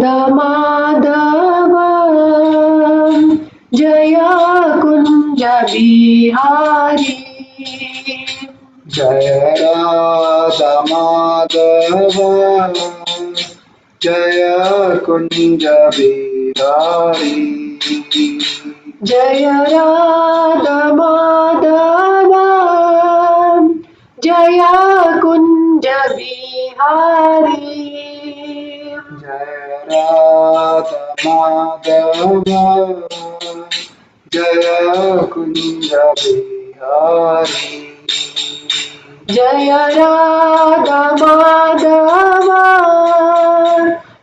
माधव जय कुंज बिहारी। जय राधा माधव जय कुंज बिहारी। जय राधा माधव जय कुंज बिहारी। जय राधा माधव जय कुंज बिहारी। जय राधा माधव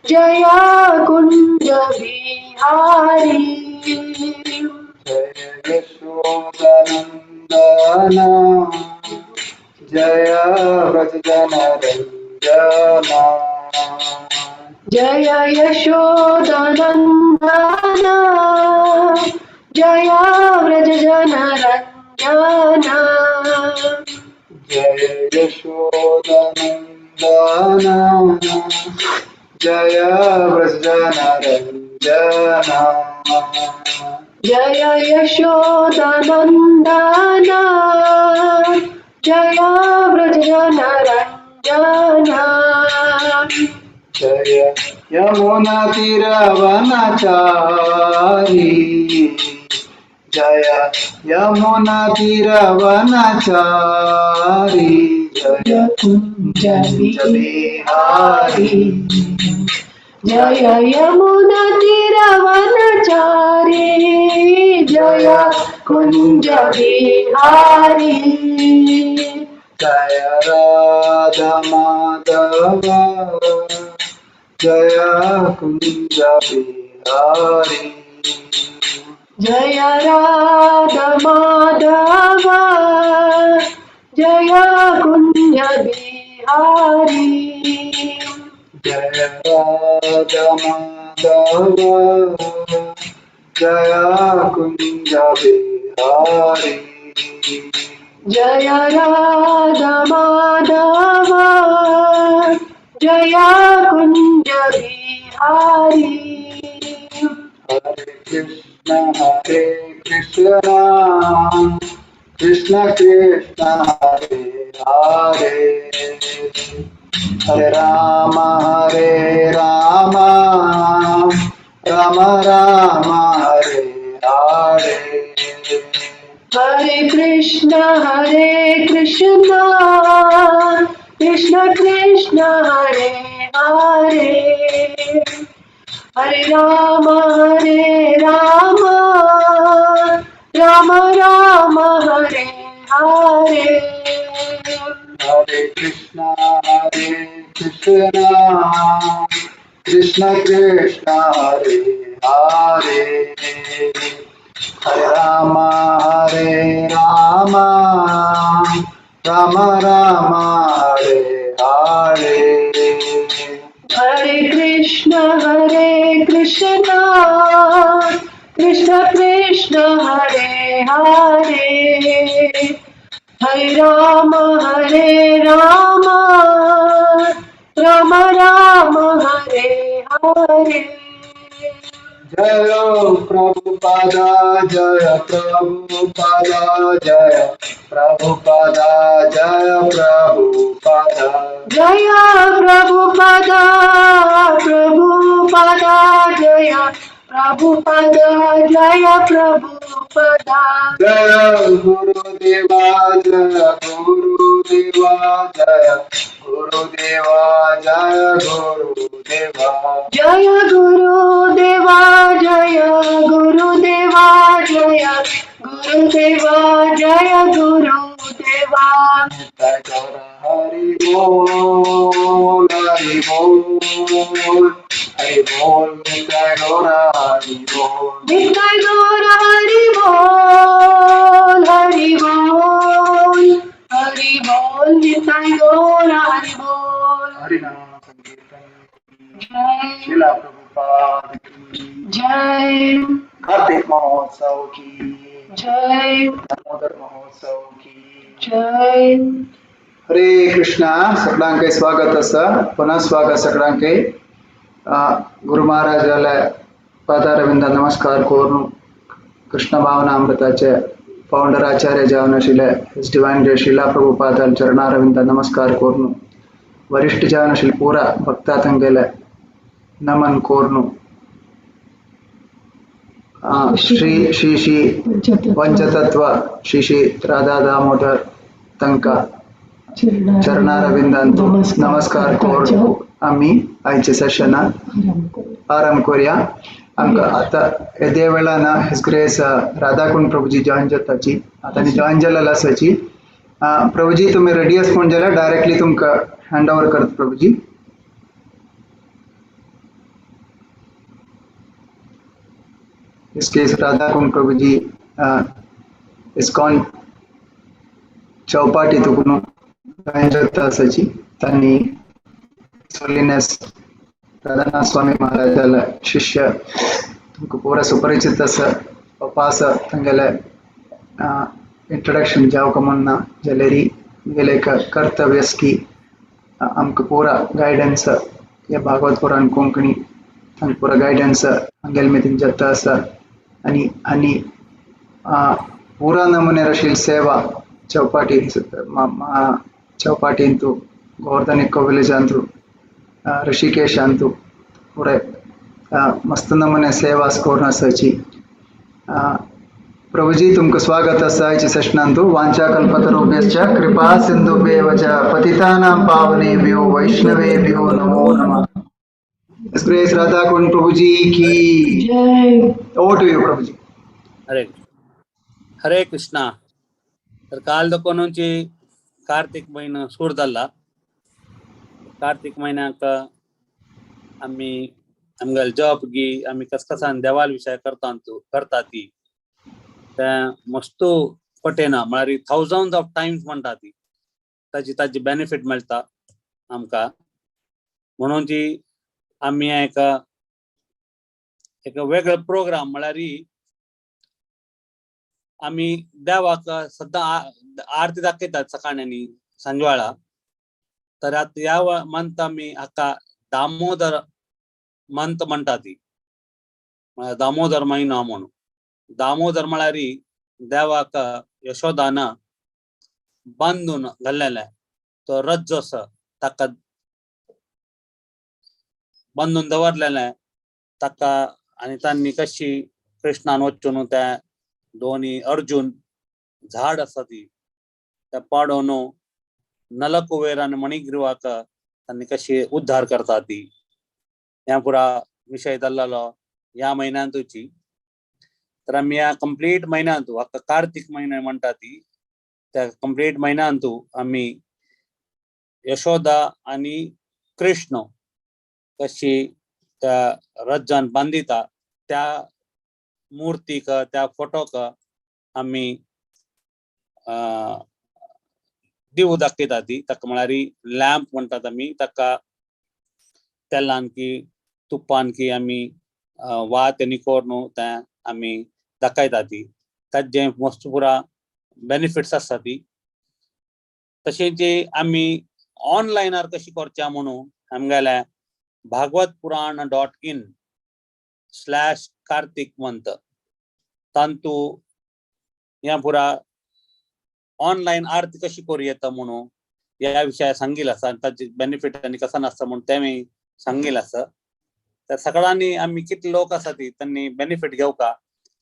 जय कुंज बिहारी। जय यशोदनंदन जय व्रजजन रंजन। जय यशोदनंदन जय व्रजजन रंजन। जय यशोदनंदन जय व्रजजन रंजन। जय यशोदनंदन जय व्रजजन रंजन। जय यमुना तीरवनचारी जय यमुना तीरवनचारी। जय कुंज बिहारी। जय यमुना तीरवनचारी जय कुंज बिहारी। जय राधा माधव जय कुंज बिहारी। जय राधा माधव जय कुंज बिहारी। जय राधा माधव जय कुंज बिहारी। जय राधा माधव जय कुंज बिहारी। हरे कृष्ण कृष्ण कृष्ण हरे हरे। हरे राम राम राम हरे हरे। हरे कृष्ण कृष्ण कृष्ण हरे हरे। हरे राम राम राम हरे हरे। हरे कृष्ण कृष्ण कृष्ण हरे हरे। हरे राम राम राम हरे हरे। हरे कृष्ण कृष्ण कृष्ण हरे हरे। हरे राम राम राम हरे हरे। जय प्रभुपादा जय प्रभुपादा जय प्रभुपादा जय प्रभुपादा। जय प्रभुपादा प्रभुपादा जय प्रभुपादा जय प्रभुपादा। जय गुरुदेवा जय गुरुदेवा जय गुरुदेवा जय गुरुदेवा। जय गुरुदेवा जय गुरुदेवा जय गुरुदेवा जय गुरुदेवा। जय गौर हरि बोल हरि बोल हरि बोल। जय गौर हरि बोल नित्य गौर हरि बोल हरि बोल हरि बोल नित्य गौर हरि बोल। हरि नाम संकीर्तन जय शिला प्रभुपाद की जय। कार्तिक महोत्सव की जय दामोदर महोत्सव की जय। हरे कृष्णा. सगळ्यांके स्वागत असा. पुन्हा स्वागत सगळ्यांके. गुरु महाराजाला पादारविंद नमस्कार करून कृष्ण भावनामृताचे फाउंडर आचार्य जावनशिले हिज डिवाइन ग्रेस शिला प्रभुपादाल चरणारविंद नमस्कार करून वरिष्ठ जावनशिल पूरा भक्तातंगेले नमन करून श्री श्री श्री पंचतत्व श्री श्री राधा दामोदर तंका चरणारविंदांतू नमस्कार करून आम्ही आयचे सेशन आरंभ करूया. आमकां आतां येदे वेळान हिज ग्रेस राधाकुंड प्रभुजी जॉइन जाताची आतां जॉइन जाला आसाची. प्रभुजी तुम्ही रेडी आसपण जाल्यार डायरेक्टली तुमकां हँड ओवर करता प्रभुजी. हिज ग्रेस राधाकुंड प्रभुजी इस्कॉन चौपाटी तुकुनु जॉइन जाता आसाची. तांणी होलिनेस राधानाथ स्वामी महाराजाला शिष्य तुमकां पूरा सुपरिचित आसा. पास तांगेले इंट्रोडक्शन जावका मुन्ना जाल्यारी तुमगेले कर्तव्यस की आमकां पूरा गायडन्स या भागवत पुराण कोंकणी तांकां पूरा गायडन्स आमगेले मेतीन जाता आसा. आनी पूरा नमुने रशील सेवा चौपाटी चौपाटींतू गोवर्धन इको विलेज अंतू ऋषिकेश अंतू पूरे मस्त नमुने सेवा स्कोर आसाची. प्रभुजी तुमकां स्वागत आसा हेचे सेशनांतू. वांछा कल्पतरुभ्यश्च कृपा सिंधुभ्येव च पतितानां पावनेभ्यो वैष्णवेभ्यो नमो नमः. ग्रेस राधाकुंड प्रभुजी की ओवर टू यू प्रभुजी. हरे कृष्ण. तर काल दको नुंची कार्तिक महिना सुरू जाला. कार्तिक महिन्याक आम्ही आमगेल जॉब गी आम्ही कसान देवाल विषय करता ती मस्तू पटेना म्हळ्यार थाउजंड ऑफ टाइम्स म्हणटा ती ताजी बेनिफिट मेळटा आमकां. म्हणून ती आम्ही एक वेगळो प्रोग्राम म्हळ्यार आम्ही देवाक सद्दां आरती दाखयतात सकाळी सांजवेळा. तर आता ह्या मंथ आम्ही हाका दामोदर मंथ म्हणटा ती दामोदर महिना म्हणून. दामोदर म्हळ्यार देवाक यशोदान बांदून घाल्लेले तो रज्जो आसा ताका बांदून दवरलेले ताका. आनी तांणी कशी कृष्णान वचून त्या दोन्ही अर्जुन झाड आसा ती त्या पाडून नलकुबेर आनी मणिग्रीवाक तांणी कशी उद्धार करता ती. ह्या पुरा विषय जाल्लो ह्या म्हयन्यांतूची. तर आमी ह्या कंप्लीट म्हयन्यांतू हाका कार्तिक म्हयनो म्हणटा ती त्या कंप्लीट म्हयन्यांतू आमी यशोदा आनी कृष्ण कशी त्या रज्जान बांदिता त्या मूर्तीक त्या फोटोक आमी दिवू दाखयता ती. ताका म्हळ्यार लॅम्प म्हणटात आमी ताका तेलान की तुपान की आमी वात निकोर न्हू तें आमी दाखयता ती. ताजे मस्त पुरा बेनिफिट्स आसा ती. तशेंच आमी ऑनलायनार कशी करच्या म्हणून आमगेले bhagwatpuran.in/कार्तिक मंथ तांतू ह्या पुरा ऑनलायन आरती कशी करूं येता म्हणून ह्या विशय सांगिल्लो आसा. ताजे बेनिफिट आनी कसान आसता म्हणून तें सांगिल्लो आसा. तर सगळ्यांनी आमी कितले लोक आसा ती त्यांनी बेनिफिट घेवका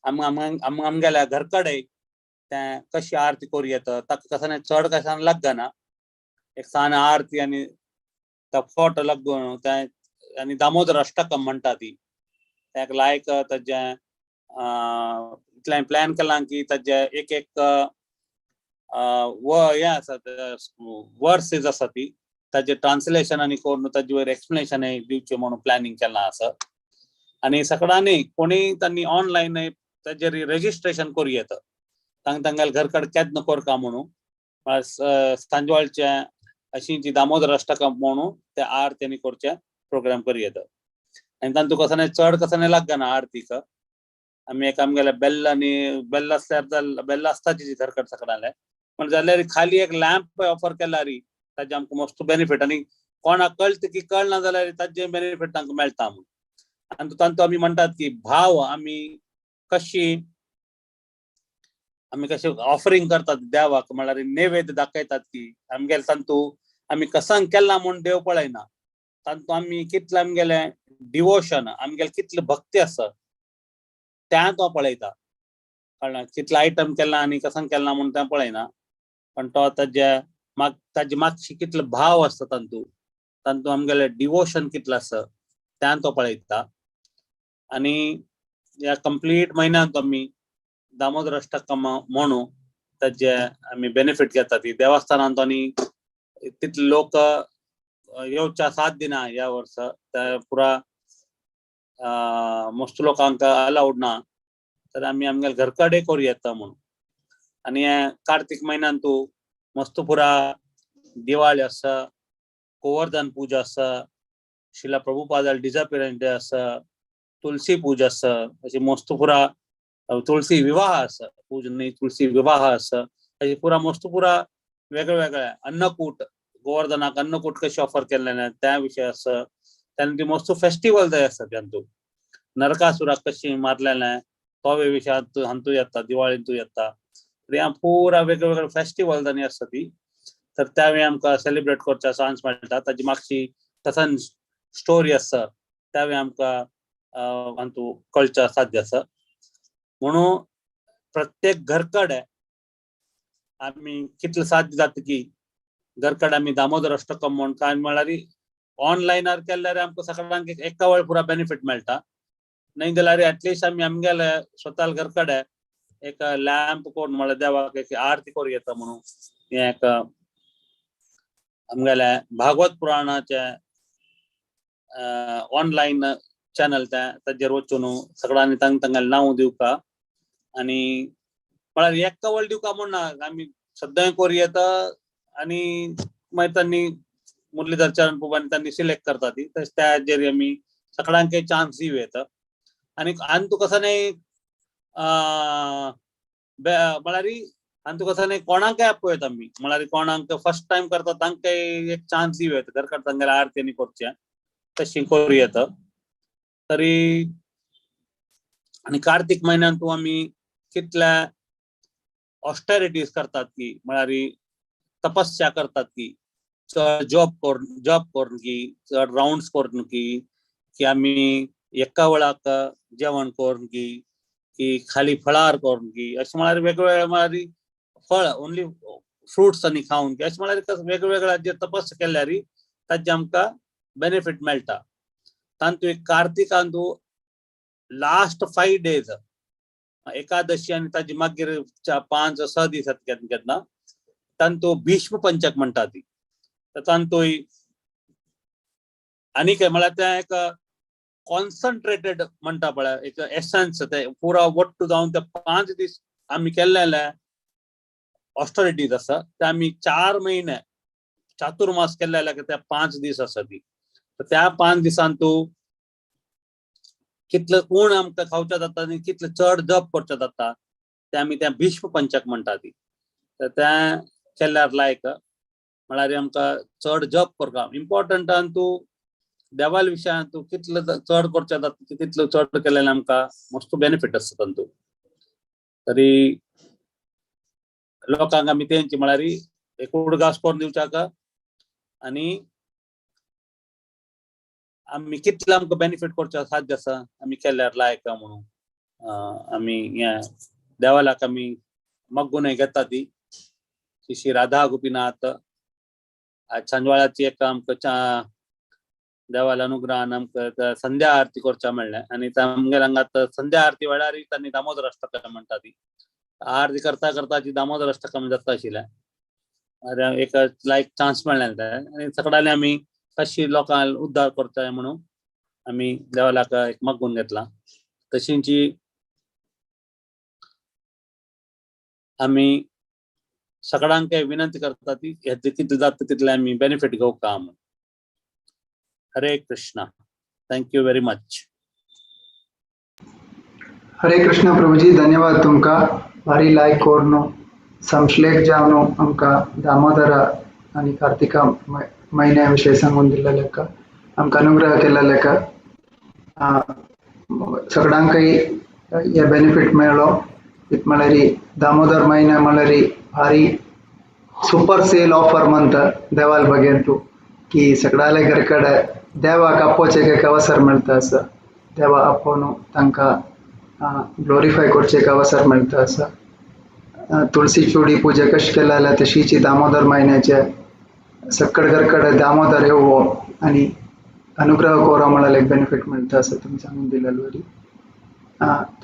आमगेल्या घरकडे तें कशी आरती करूं येता. ताका कसान चड कसान लागना. एक सान आरती आनी फोटो लागून तें आनी दामोदर अष्टकम म्हणटा ती ताका लायक ताजे इतलें प्लॅन केलां की ताजे एक हें आसा वर्सेस आसा ती ताजे ट्रान्सलेशन आनी करून ताजे वयर एक्सप्लेनेशन दिवचें म्हणून प्लॅनिंग केलां आसा. आनी सगळ्यांनी कोणी तांणी ऑनलायन ताजेर रेजिस्ट्रेशन करूं येता. तांगेले घरकडे केन्ना करता म्हणून सांजवाळचे अशी जी दामोदर अष्टकम म्हणून त्या आरती करचे प्रोग्राम करूं येता. आनी तांतू कसं चड कसं लागना आरतीक. आमी एक आमगेले बेल्ल आसल्यार बेल्ल आसताची घरकड सगळ्यांले पण जाल्यार खाली एक लॅम्प ऑफर केल्यार ताजे आमकां मस्त बेनिफिट. आनी कोणाक कळत की कळना जाल्यार ताजे बेनिफिट तांकां मेळटा म्हणून. आनी तांतू आमी म्हणटात की भाव आमी कशी ऑफरिंग करतात देवाक, म्हळ्यार नैवेद्य दाखयतात की आमगेले तांतू आमी कसांग केला म्हूण देव पळयना, तांतू आमी कितले आमगेले डिवोशन, आमगेले कितले भक्ती आसा त्या तो पळयता. कळ्ळें? कितले आयटम केला आनी कसांग केला म्हूण तें पळयना, पण तो ताजे मागची कितले भाव आसता तांतू आमगेले डिवोशन कितले आसा त्या तो पळयता. आनी ह्या कंप्लीट म्हयन्यांत आमी दामोदर अष्टकम म्हणू ताजे आमी बेनिफिट घेतात. देवस्थानांत आनी तितले लोक येवच्या साथ दिना ह्या वर्सा, त्या पुरा मोस्ट लोकांक अलाउड ना, तर आमी आमगेले घरकडे करूं येता म्हणून. आनी कार्तिक म्हयन्यांत मस्त पुरा दिवाळी आसा, गोवर्धन पूजा आसा, शिला प्रभुपादाल डिसअपियरन्स डे आसा, तुलसी पूजा आसा, अशी मस्त पुरा तुळशी विवाह आसा, पूजा न्ही तुळशी विवाह आसा, अशी पुरा मस्त पुरा वेगळे वेगळे अन्नकूट, गोवर्धनाक अन्नकूट कशी ऑफर केल्ले त्या विशय आसा. त्यानंतर मस्त फेस्टिवल जाय आसा, तांतू नरकासुराक कशी मारलेले तो विशय हांतू येता, दिवाळींतू येता. ह्या पुरा वेगळे वेगळे फेस्टिवल आनी आसता ती, तर त्या वेळी आमकां सेलिब्रेट करच्या चान्स मेळटा. ताजी मागची तसान स्टोरी आसा त्या वेळी आमकां हांतू कळच्या साध्य आसा. म्हणून प्रत्येक घरकडे आमी कितले साध्य जाता की घरकडे आमी दामोदर अष्टकम म्हूण काय म्हळ्यार ऑनलायनार केल्यार आमकां सगळ्यांक एका वेळ पुरा बेनिफिट मेळटा. नाही जाल्यार एटलिस्ट आमी आमगेले स्वताल घरकडे एक लॅम्प करून म्हळ्यार देवाक एक आरती करूं येता म्हणून हे एक आमगेले भागवत पुराणाचे ऑनलायन चॅनल ताजेर वचून सगळ्यांनी तांगेले नांव दिवका आनी म्हळ्यार एका वेळ दिवका म्हूण ना, आमी सद्दां करूं येता. आनी मागीर तांणी मुरलीधर चरण प्रभू तांणी सिलेक्ट करता ती, त्याचेर आमी सगळ्यांक चान्स दिवं येता. आनी तुका कसं नाही म्हळ्यार तुका कसं नाही कोणाकय आपयता आमी, म्हळ्यार कोणाक फर्स्ट टायम करता तांकां एक चान्स दिवं येता घरकार तांगेले आरती आनी करचें, तशी करूं येता. तरी आनी कार्तिक म्हयन्यांत आमी कितले ऑस्टेरिटीज करतात की म्हळ्यार तपस्या करतात की चड जॉब करून की चड राउंड्स करून की आमी एका वेळाक जेवण करून की खाली फळार करून की अशें म्हळ्यार वेगवेगळे म्हळ्यार फळ ओन्ली फ्रुट्स आनी खावन की अशें म्हळ्यार वेगवेगळ्या जे तपस्या केल्यार ताजे आमकां बेनिफिट मेळटा. तांतू एक कार्तिकांत लास्ट 5 days एकादशी आनी ताजी मागीर 5-6 दीस केन्ना तांतू भीष्म पंचक म्हणटा ती. तांतूय आनी काय म्हळ्यार तें एक कॉन्सन्ट्रेटेड म्हणटा पळय एक एसेन्स ते पुरा वट्टू जावन ते 5 दीस आमी केल्ले ऑस्टरिटीज आसा ते आमी 4 महिने चातुर्मास केल्ले ते 5 दीस आसा ती. त्या 5 दिसांत कितले कोण आमकां खावचे जाता आनी कितले चड जप करचे जाता ते आमी त्या भीष्म पंचक म्हणटा ती. तर तें केल्यार लायक म्हळ्यार आमकां चड जप करपाक इम्पॉर्टंट. आनी तूं देवाल विशयान तूं कितले चड करचे जाता तितले चड केलें आमकां मस्त बेनिफिट आसता तांतू. तरी लोकांक आमी तेंची म्हळ्यार एक उडगास करून दिवच्याक आनी आमी कितले आमकां बेनिफिट करचे साध्य आसा आमी केल्यार लायक म्हणून आमी हे देवालाक आमी मग्गून घेता ती श्री राधा गोपीनाथ. आज सांजवाळाची एक आमकां देवाल अनुग्रहान आमकां संध्या आरती करच्या मेळ्ळें आनी तांगेर हांगात संध्या आरती वेळार तांणी दामोदर अष्टकम म्हणटा ती आरती करता करता ती दामोदर अष्टकम जाता आशिल्लें. एक लायक चान्स मेळ्ळें तें आनी सगळ्यांनी आमी कशी लोकांक उद्धार करता म्हणून आमी देवालाक एक मागून घेतला. तशींची आमी सगळ्यांक विनंती करता ती कितले जाता तितले आमी बेनिफिट घेवका म्हणून. हरे Krishna. Thank you very much. हरे कृष्ण प्रभुजी, धन्यवाद तुमका. भारी लायक कोरून संश्लेक जावन आमकां दामोदर आनी कार्तिका महिन्या विषयी सांगून दिला लेका आमकां अनुग्रह केला लेका सगळ्यांकय हे बेनिफिट मेळ्ळो इत म्हळ्यार दामोदर महिना म्हळ्यार भारी सुपर सेल ऑफर म्हणता देवाल बघेन तू की सगळ्याले घर कಡೆ देवाक आपोवचेक एक अवसर मेळटा आसा देवा आपोवन तांकां ग्लोरिफाय करचेक अवसर मेळटा आसा तुळशी चुडी पूजा कशी केल्या जाल्यार तशीची दामोदर महिन्याचे सक्कड घर कಡೆ दामोदर येवो आनी अनुग्रह कोरो म्हळ्यार एक बेनिफिट मेळटा आसा तुमी सांगून दिलेलो वरी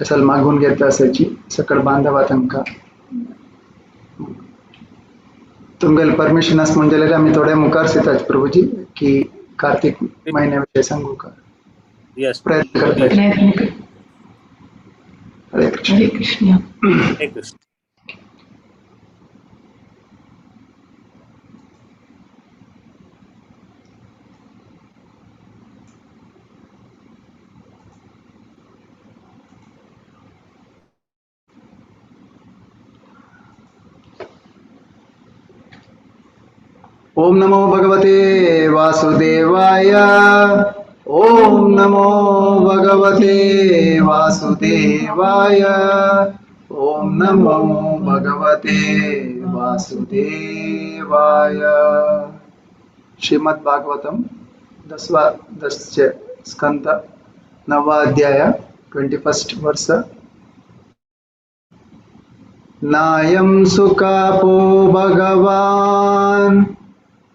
तसल मागून घेता आसाची सकड बांधवा तांकां तुमगेल परमिशन आस म्हणजे जाल्यार आमी थोडे मुखार सिताच प्रभुजी की कार्तिक महिन्या विषयी सांगू का यस प्रयत्न करता प्रयत्न कर. हरे कृष्ण हरे कृष्ण. हरे कृष्ण. ओम नमो भगवते वासुदेवाय ओम नमो भगवते वासुदेवाय ओम नमो भगवते वासुदेवाय श्रीमद् भागवतम 10 स्कंद 9 अध्याय 21 वर्ष नायं सुकापो भगवान्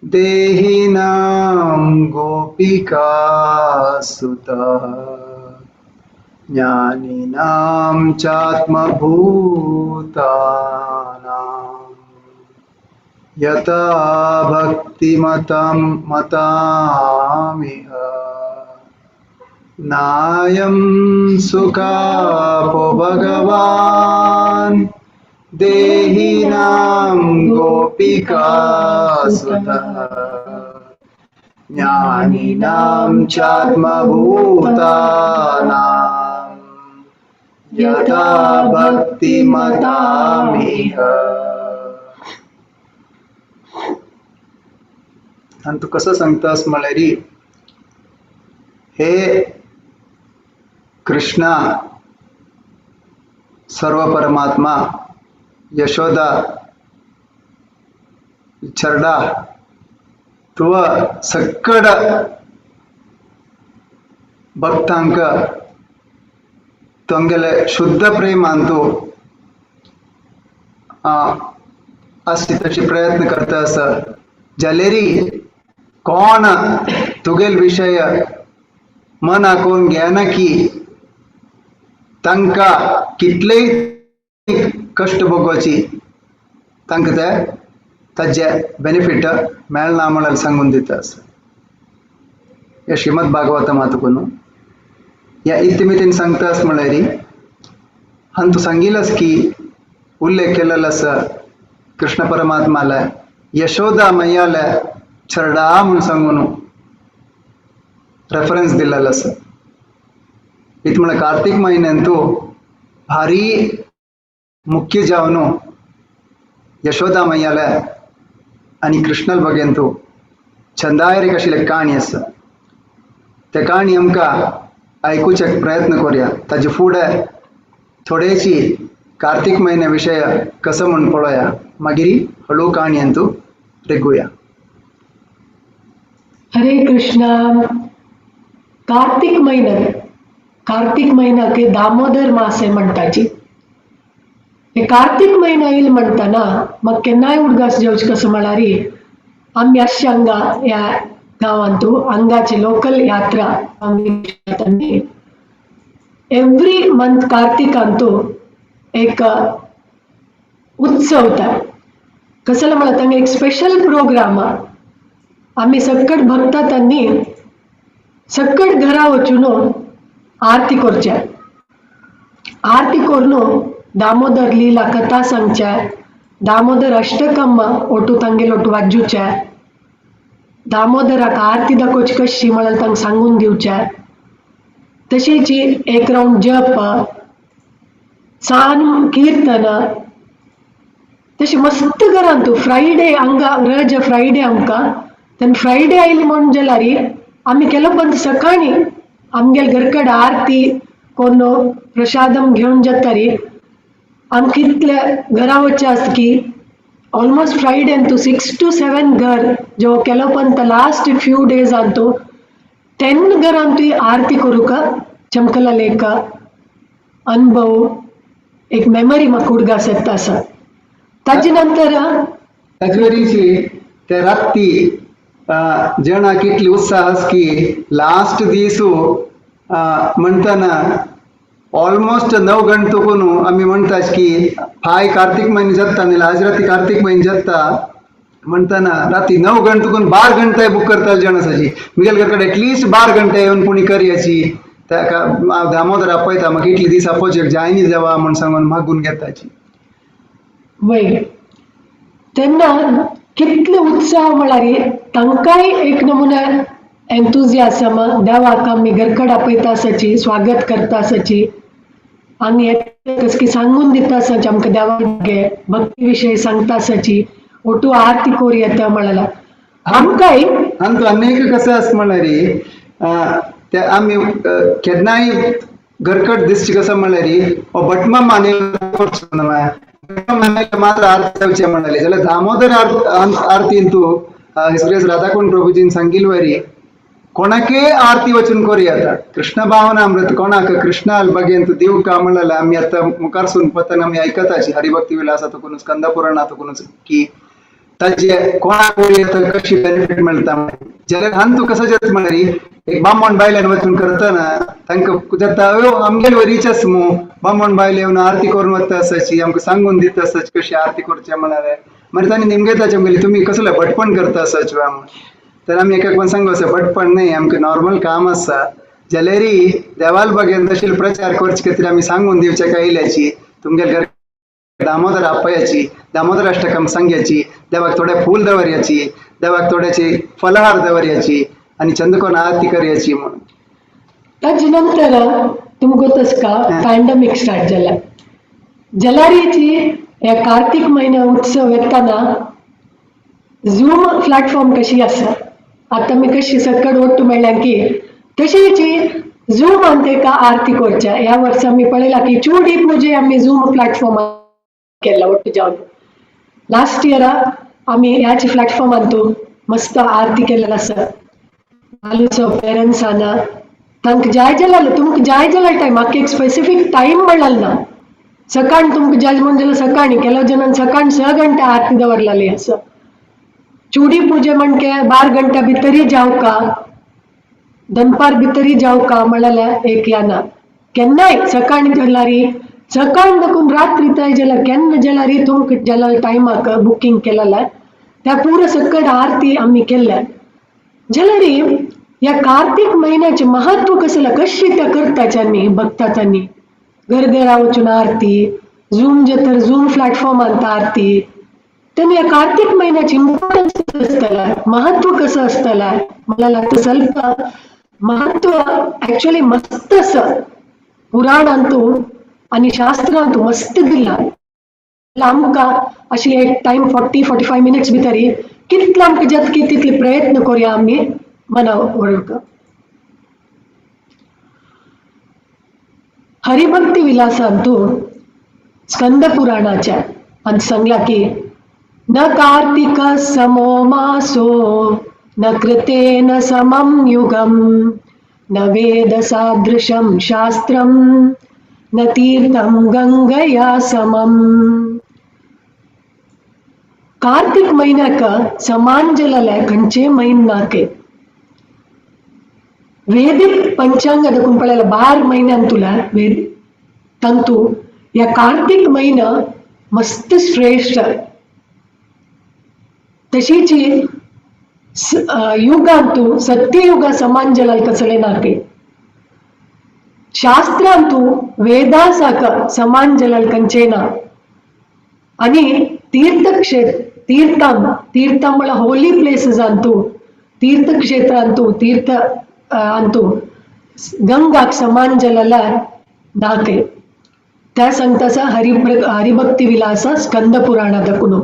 देहिनां गोपिका सुतः ज्ञानिनां चात्मभूतानां यथा भक्तिमतं मतामिह नायं सुकापो भगवान् देहिनां गोपिका सुतः ज्ञानिनां चात्मभूतानां यथा भक्तिमतामिह आणि तू कसं सांगतास म्हळ्यार हे कृष्णा सर्व परमात्मा यशोदा चरडा तुव सक्कड भक्तांक तुंगेले शुद्ध प्रेम आणतो अशी तशी प्रयत्न करता आसा जाल्यारी कोण तुगेल विषय मन हाकोवन घेना की तांकां कितलेय कष्ट भोगोवची तांकां ते ताजे बेनिफिट मेळना म्हळ्यार सांगून दिता आसा हे श्रीमद भागवतम हातून ह्या इतिमितीन सांगतास म्हळ्यार हांवें तूं सांगिलास की उल्लेख केलेलो आसा कृष्ण परमात्माले यशोदा मैयाले चरडा म्हणून सांगून रेफरन्स दिलेलो आसा इत म्हळ्यार कार्तिक म्हयन्यान तूं भारी मुख्य जावन यशोदा मैयाले आनी कृष्णाल बगेन तूं छंदायरी आशिल्ली काणी आसा ते काणी आमकां आयकुचेक प्रयत्न करुया ताजे फुडें थोडेशी कार्तिक महिन्या विशय कसं म्हण पळोवया मागीर हळू काणयेन तूं रेगुया. हरे कृष्णा. कार्तिक महिना के दामोदर मासे म्हणटाची हे कार्तिक महिना येईल म्हणटाना मग केन्नाय उडगास जेवच कसं म्हळ्यार आम्ही अशंगा ह्या गांवांतू अंगाची लोकल यात्रा आम्ही एव्हरी मंथ कार्तिकांतू एक उत्सव था कसं म्हणा तांगे एक स्पेशल प्रोग्राम आम्ही सक्कड भक्ता त्यांनी सक्कड घरा वचून आरती करच्या आरती करून दामोदर लीला कथा सांगच्या दामोदर अष्टकम ओटू तांगेल ओटू वाजूच्या दामोदराक आरती दाखोवची कशी म्हळ्यार तांकां सांगून दिवच्या तशेंची एक राउंड जप सान कीर्तन तशी मस्त घरांतू फ्रायडे हांगा रज फ्रायडे आमकां तेन्ना फ्रायडे आयली म्हण जाल्यार आमी ಕೆಲವೊಂದು सकाळी आमगेल घरकड आरती कोण प्रसादम घेऊन जातारी आमक इतले घरा वच्चे आसता की ऑलमोस्ट फ्रायडे अंतू 6 to 7 घर जो ಕೆಲವೊಂದು लास्ट फ्यू डेज अंतू 10 घर अंतू आरती करूक चमकला लेख अनुभव एक मेमरी म्हाका उडगा सकता आसा ताजे नंतर ताजेवरीची ते राती जण कितली उत्साह आस की लास्ट दिसू म्हणताना ऑलमोस्ट 9 गंटकून आम्ही म्हणताच की फाय कार्तिक महिने जाता आणि आज राती कार्तिक महिने जाता म्हणताना राती 9 गंटकून 12 घंटे बुक करता जण असाची मिगेल घरकडे एटलीस्ट 12 घंटे येऊन पुणी करयाची त्या दामोदर आपयता म्हाका इतली दिसा प्रोजेक्ट जायनी जावा म्हण सांगून मागून घेताची वय तेन्ना कितले उत्साह म्हळ्यार तांकांय एक नमुने एंथुजियासम देवाक आमी घरकड आपयता आसाची स्वागत करता आसाची आनी कस की सांगून दिता आसाची आमकां देवागे भक्ती विशयी सांगता आसाची ओटू आरती कोर येता म्हळ्यार आमकांय आमकां अनेक कसं आस म्हळ्यार ते आमी केन्नाय घरकड दिसची कसं म्हळ्यार भटमा माने मात्र आरती जावचे म्हणाले जाल्यार दामोदर आरतीन तू हिस्ग्रेस राधाकुंड प्रभुजीन सांगिल वरी कोणाके आरती वचून करूं येता कृष्ण भावनामृत कोणाक कृष्णाल बगेन तू देव का म्हणलें आमी आतां मुखार सून पतन आमी आयकताची हरिभक्ती विलासातून स्कंद पुराणातून की ताजे कोणाक येता कशी बेनिफिट मेळटा जाल्यार हांव तू कसं जाता म्हळ्यार एक बामण बायल्यान वचून करतना तांकां जाता आमगेल वरीच्याच मू बामण बायल येवन आरती करून वता आसाची आमकां सांगून दिता आसाची कशी आरती करचें म्हणाले मागीर तांणी नेमके ताचे म्हणली तुमी कसले भटपण करता आसाची वा म्हण तर आमी एक पण सांगू आसा भटपण न्हय आमकां नॉर्मल काम आसा जाल्यारय देवाल बगेन तशें प्रचार करचे खातीर आमी सांगून दिवचे काय येयल्याची तुमगे घर दामोदर आपयाची दामोदर अष्टकम सांगयाची देवाक थोडे फूल दवरयाची देवाक थोड्याची फलहार दवरयाची आणि चंदकोन आरती करयाची म्हणून ताजे नंतर तुमकां गोतस का पॅन्डेमिक स्टार्ट जाला जलारीची ह्या कार्तिक महिना उत्सव येताना झूम प्लॅटफॉर्म कशी आसा आता मी कशी सकड ओट्टू मेळ्ळ्या की तशीची झूम आमते का आरती करच्या ह्या वर्सा आमी पळयला की चुडी पूजे आमी झूम प्लॅटफॉर्म केला ओट्टू जावन लास्ट इयरा आमी ह्याची प्लॅटफॉर्मांतू मस्त आरती केलेला आसा आलूचो पेरेंट्स आना तांकां जाय जाल्यार तुमकां जाय जाल्यार टायम म्हाका एक स्पेसिफीक टायम म्हणलेलो ना सकाळ तुमकां जाय म्हणून जाल्यार सकाळी केलो जणांनी सकाळ 6 घंटे आरती दवरलेली आसा चुडी पूजे म्हणके 12 घंटा भितरी जावका दनपार भितरी जावका म्हळ्यार एक याना केन्नाय सकाळी जाल्यार सकाळ देखून रात्री जाय जाल्यार केन्ना जाल्यार तुमकां जाल्यार टायमाक बुकींग केलेलें त्या पुरो सकड आरती आमी केल्या जाल्यार या कार्तिक महिन्याचे महत्व कसं कशी त्या करताच्यांनी भक्ताच्यांनी घरघरा वचून आरती झूम जे तर झूम प्लॅटफॉर्म आणता आरती त्यांनी या कार्तिक महिन्याची इम्पॉर्टन्स कसं असतला महत्व कसं असतला मला लागतं ಸ್ವಲ್ಪ महत्व ऍक्च्युअली मस्त असं पुराणांतू आणि शास्त्रांतू मस्त दिला आमकां अशी एक टाइम 40-45 मिनिट्स भितरी कितले आमकां जतकी तितले प्रयत्न करूया आमी मना वळख हरिभक्ती विलासांतू स्कंद पुराणाच्या आणि सांगला की न कार्तिक समो मासो न कृतेन समं युगम न वेद सादृशं शास्त्रम न तीर्थम गंगया समम कार्तिक महिन्याक समान जलले खंयचे महिन नाके वेदिक पंचांग देखून पळयला 12 महिन्यान तुला वेद तंतू या कार्तिक महिना मस्त श्रेष्ठ तशीची युगांतू सत्ययुगा समान जलाल कसले नाके शास्त्रांतू वेदासाक समान जलाल कंचेना आणि तीर्थम म्हळ्यार होली प्लेसेस अंतू तीर्थक्षेत्रांतू तीर्थ अंतू गंगाक समान जलाला नाके त्या सांगतासा हरिभक्ती विलासा स्कंद पुराण दकुनु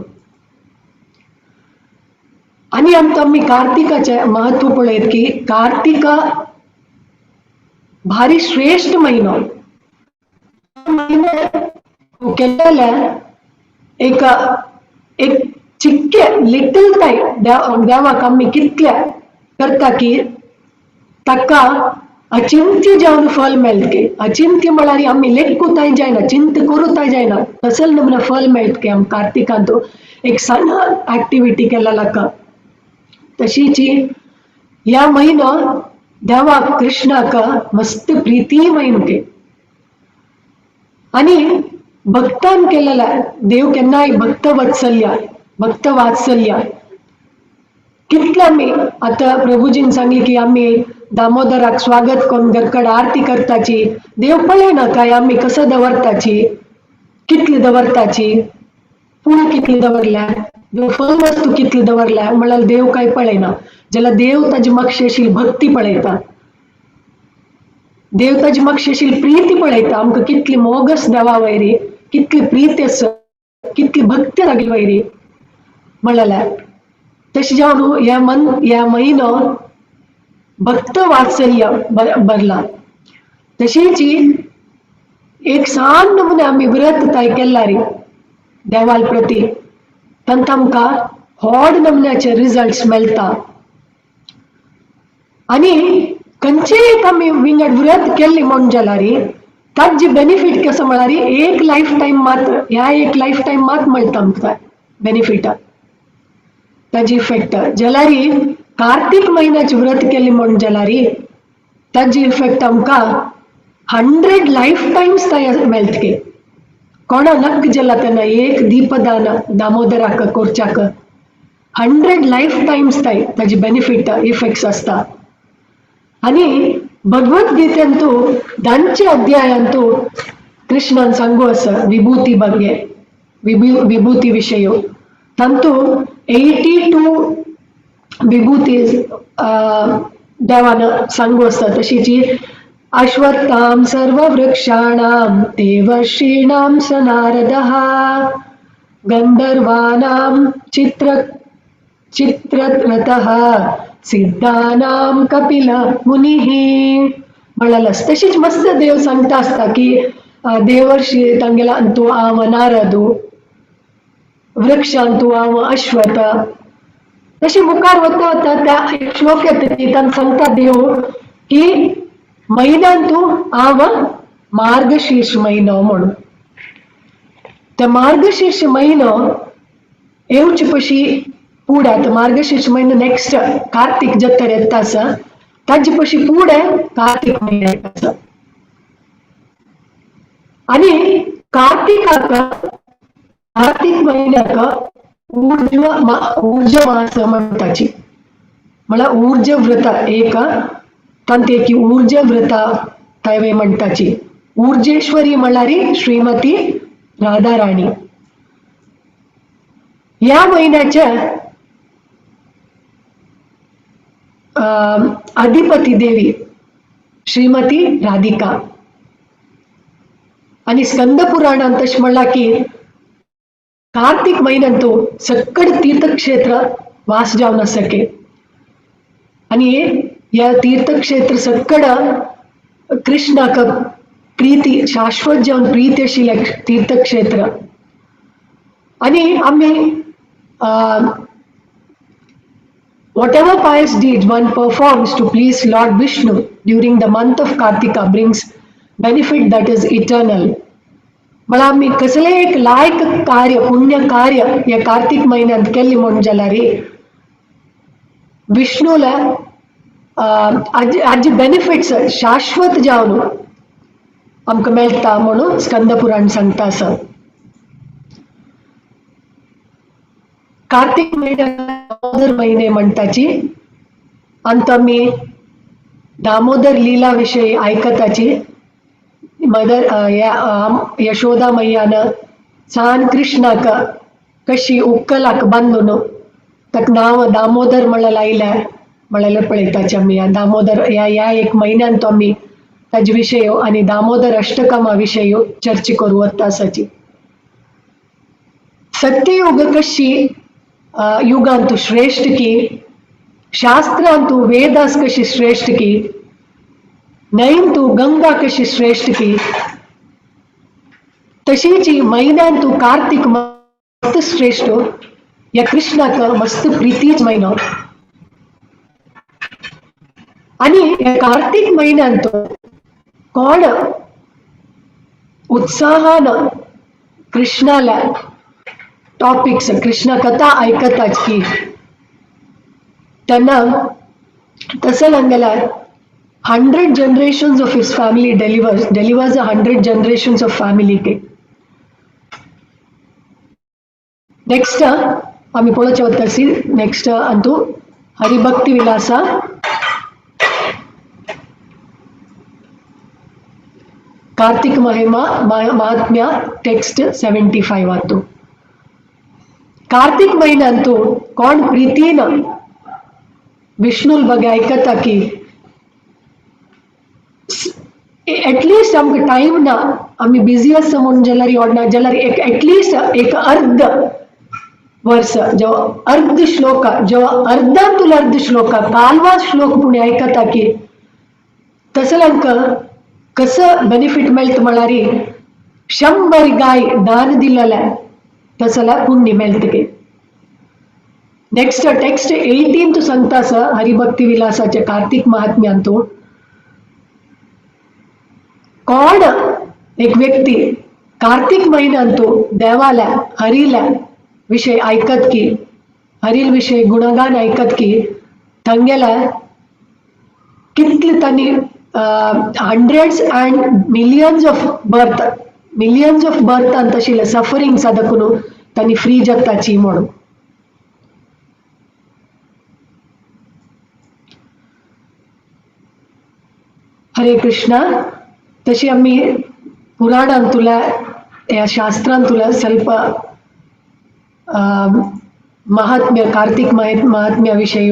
आणि आम्ही कार्तिकाचे महत्व पळयत की कार्तिका भारी श्रेष्ठ महिनो केलेल्या एक एक चिक्के लिटल ताई देवाक आम्ही कितल्या करता की ताका अचिंत्य जावन फल मेळटके. अचिंत्य म्हळ्यार आम्ही लेखूताय जायना, चिंत करूताय जायना, तसल नमुना फल मेळटके. आम कार्तिकांत एक सण ऍक्टिव्हिटी केला लाका तशीची या महिनो देवा कृष्णाक मस्त प्रीती महिनके आणि भक्तान केलेला देव केन्नाय भक्त वात्सल्य कितले आम्ही आता प्रभुजीन सांगली की आम्ही दामोदराक स्वागत करून घरकड आरती करताची. देव पळयना काय आम्ही कसं दवरताची, कितली दवरताची, पूण कितली दवरल्या, फल वस्तू कितली दवरल्या म्हळ्यार देव काय पळयना. ज्याला देव ताजी मक्षेशील भक्ती पळयता, देव ताजी मक्षेशील प्रीती पळयता. आमकां कितली मोगस देवा वयरी, कितली प्रीती आसा, कितली भक्ती लागली वयरी म्हळ्यार तशें जावन ह्या म्हयनो भक्त वात्सल्य भरला. तशीच एक सान नमुने आम्ही व्रत तय केला रे देवाल प्रती, तांत आमकां व्हड नमुन्याचे रिजल्ट्स मेळटा. आणि खंयचे एक आम्ही विंगड व्रत केल्ली म्हण जाल्यार ताजी बेनिफीट कसो म्हळ्यार एक लायफ टायम मात मेळटा आमकां बेनिफीट ताजी इफेक्ट. जाल्यार कार्तिक महिन्याचे व्रत केली म्हण जाल्यार ताजी इफेक्ट आमकां 100 लायफ टायम्स मेळटके. कोणा नक्क जाला तेन्ना एक दीपदान दामोदराक करच्याक 100 लायफ टायम्स ताजी बेनिफीट इफेक्ट्स आसता. आणि भगवद्गीतेंतू 10चे अध्यायांतू कृष्णान सांगू आसा विभूती ಬಗ್ಗೆ, विभूती विषय तांतू 82 विभूतीज देवान सांगू आसा. तशीची अश्वत्थाम सर्व वृक्षाणाम देवर्षीणाम स नारदः गंधर्वाणाम चित्ररथः सिद्धानाम कपिल मुनिः म्हळ्यार तशीच मस्त देव सांगता आसता की देवर्षी तांगेला तू हांव नारदू, वृक्षांतू हांव अश्वथ. तशी मुखार वता वता त्या श्लोक येता तांकां सांगता देव की महिन्यांतू हांव मार्गशीर्ष म्हयनो म्हणून. त्या मार्गशीर्ष म्हयनो येवचे पशी पुढे मार्गशीर्ष महिनो नेक्स्ट कार्तिक जत्तर येता आसा ताजे पशी पुढे कार्तिक महिना येता आसा. आणि कार्तिक महिन्याक ऊर्ज मास म्हणटाची म्हळ्यार ऊर्ज व्रत एक तांत एक ऊर्ज व्रत तयवे म्हणटाची. ऊर्जेश्वरी म्हळ्यार श्रीमती राधाराणी. या महिन्याच्या अधिपती देवी श्रीमती राधिका. आणि स्कंद पुराणांत तशें म्हणला की कार्तिक महिन्यांतू सक्कड तीर्थक्षेत्र वास जावन आसके. आणि या तीर्थक्षेत्र सक्कड कृष्णाक प्रीती शाश्वत जावन प्रीती आशिल्लें तीर्थक्षेत्र. आणि आम्ही whatever pious deeds one performs to please Lord Vishnu during the month of Kartika brings benefit that is eternal. मला आम्ही कसले एक लायक कार्य पुण्य कार्य या कार्तिक महिन्यात केली म्हण जाल्यार विष्णूला हाजी बेनिफिट्स शाश्वत जावन आमकां मेळटा म्हणून स्कंद पुराण सांगता आसा. कार्तिक दामोदर महिने म्हणटाची अंत आमी दामोदर लीला विषयी आयकताची. मदर यशोदा मैयान सान कृष्णाक कशी उक्कलाक बांदून ताका नांव दामोदर म्हळ्यार लायल्या म्हळ्यार पळयताची आमी. दामोदर ह्या एक म्हयन्यान आमी ताजे विशय आनी दामोदर अष्टकामा विशय चर्चा करूं वता आसाची. सत्ययुग कशी युग अंतू श्रेष्ठ की, शास्त्र अंतू वेदास कशी श्रेष्ठ की, नैन तू गंगा कशी श्रेष्ठ की, तशीची महिन्यांतू कार्तिक मस्त श्रेष्ठ या कृष्णाक मस्त प्रीतीच महिनो. आणि या कार्तिक महिन्यांत कोण उत्साहानं कृष्णाला टॉपिक्स कृष्ण कथा ऐकतात की त्यांना तसं लागला 100 generations of his family delivers 100 generations of family K. Next आम्ही पळोवचे वतसी नेक्स्ट अंतू हरिभक्ती विलासा कार्तिक महिमा महात्म्य टेक्स्ट 75 आतो. कार्तिक महिन्यांतू कोण प्रीतीनं विष्णुल बघे ऐकता की एटलीस्ट आमकां टाइम ना आम्ही बिझी आसा म्हणून जाल्यार योडना जाल्यार एक एटलीस्ट एक अर्ध वर्ष जो अर्ध श्लोक जो अर्धांतूल अर्ध श्लोक कालवा श्लोक पुणे ऐकता की तसं कसं बेनिफिट मेळत म्हळ्यार 100 गाय दान दिलेल्या तसला पुण्य मेळत की. नेक्स्ट टेक्स्ट 18 सांगतास हरिभक्ती विलासाचे कार्तिक महात्म्यांतू कोण एक व्यक्ती कार्तिक महिन्यांतू देवाला हरीला विषय ऐकत की हरील विषय गुणगान ऐकत की थंगेला कितले त्यांनी hundreds and millions of birth ಅಂತ ಶಿಲೆ ಸಫರಿಂಗ್ಸ್ ಅದಕ್ಕೂ ತನಿ ಫ್ರೀ ಜತ್ತಾಚಿ म्हणून. हरे कृष्णा तशी आम्ही पुराणां तुला या शास्त्रां तुला ಸ್ವಲ್ಪ महात्म्य कार्तिक महात्म्या विषयी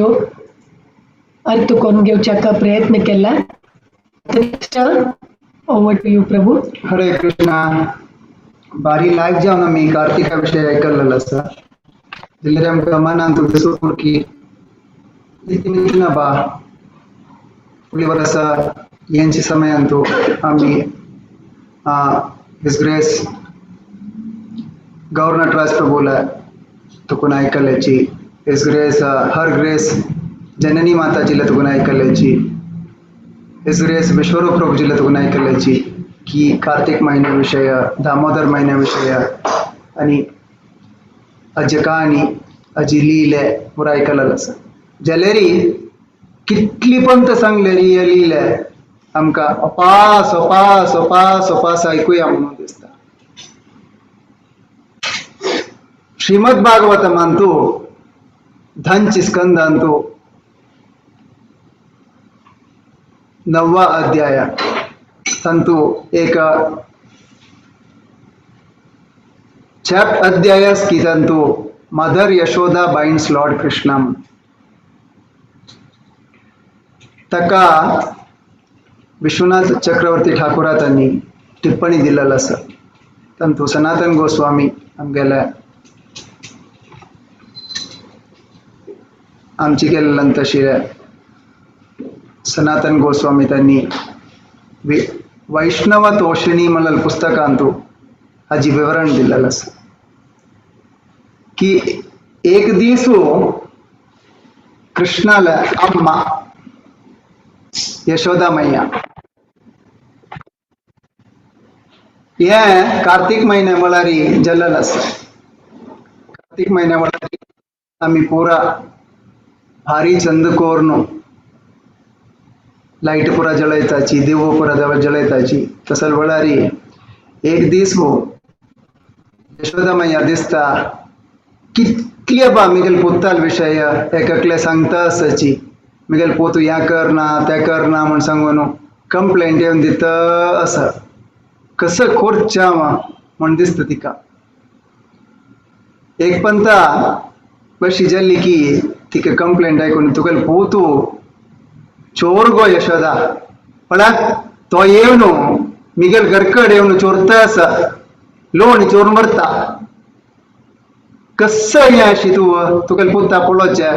अर्थ करून घेवच्याका प्रयत्न केला. ओव्हर टू यू प्रभू. हरे कृष्णा. बारी लायक जावन आमी कार्तिका विषय आयकल्लो आसा जाल्यार आमकां मनांत दिसून की बा फुडल्या वर्सा यांच्या समयांतू आमी हिज ग्रेस गव्हर्नर राज प्रभूला तुकून आयकल्याची हिज ग्रेस हर ग्रेस जननी माताजीला तुकून आयकल्याची हिज ग्रेस विश्वरूप प्रभूजीला तुकून आयकल्याची की कार्तिक महिन्या विषय दामोदर महिन्या विषय आणि अजी कहाणी अजी लीले पुरा आयकलेलं आसा जाल्यार कितली पण सांगलेली हे लीले आमकां अपास अपास अपास अपास ऐकूया म्हणून दिसता. श्रीमद भागवतमांतू धनची स्कंदांतू 9वा अध्याय तंतु एक चैप्ट अध्यायस की तंतु मदर यशोदा बाइंड्स लॉर्ड कृष्णम तका विश्वनाथ चक्रवर्ती ठाकुरातांनी टिप्पणी दिलेलं आसा. तंतु सनातन गोस्वामी आमगेल्या आमची केलेलं तशी सनातन गोस्वामी त्यांनी वैष्णव तोषणी म्हणलेल्या पुस्तकांतू हाजी विवरण दिलेलं आसा की एक दिसू कृष्णाला अम्मा यशोदा मैया हे कार्तिक महिन्या म्हळ्यार जल्लेलं आसा. कार्तिक महिन्या म्हळ्यार आमी पुरा भारी चंद कोरून लाईट पुरा जळयताची दिवो पुरा जळयताची तसल म्हळ्यार एक दीस यशोदा मैया दिसता कितले बा मिगेल पुत्ताल विषय एकले सांगता आसाची मिगेल पोतू या करना त्या करना म्हण सांगून कंप्लेंट येवन दिता आसा कसं खोरच्या म्हण दिसता तिका. एक पंता कशी जाल्ली की तिका कंप्लेंट आयकून तुगेल पोतू चोर गो यशोदा पळा तो येवन मिगेल घरकड येवन चोरता आसा लोण चोर मरता कसं हें अशी तू तुगेल पुता पळोवचे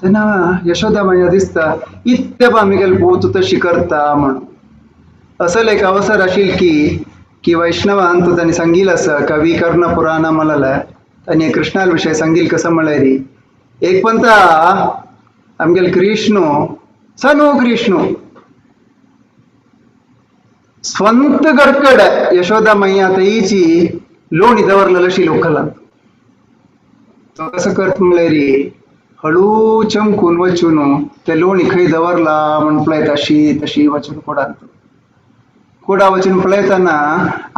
तेन्ना यशोदा माया दिसता इतले आमगेल पूत तशी करता म्हणून. असं एक अवसर आशिल की वैष्णवान तू त्यांनी सांगिल असं कवी कर्ण पुराण म्हणलं त्यांनी कृष्णाल विषय सांगिल कसं म्हळें री एक पंता आमगेल कृष्ण सनो कृष्ण स्ವಂತ गडकड यशोदा मैया ताईची लोणी दवरलेलं अशी लोकला तो कसं करत म्हणले री हळू चमकून वचून ते लोणी खंय दवरला म्हण पळयत अशी तशी वचून कुडा वचून पळयतना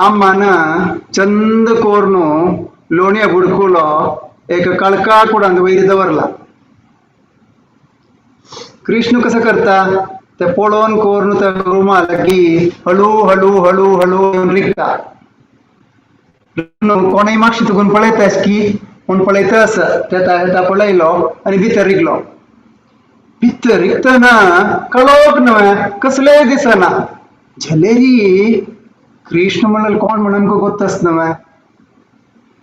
आम्मान चंद कोरनो लोणया बुडकुलो एक कळका कुडांत वयर दवरला. कृष्ण कसं करता ते पळोवन कोरून त्या रुमा लागी हळू हळू हळू हळू येवन रिगता. कोणय मागशी तुगून पळयतास की म्हूण पळयतास तेता पळयलो आनी भितर रिगलो. भितर रिगतना कळोक न्हय कसलेय दिसना झलेरी कृष्ण म्हणल कोण म्हणून गोत्तास न्हय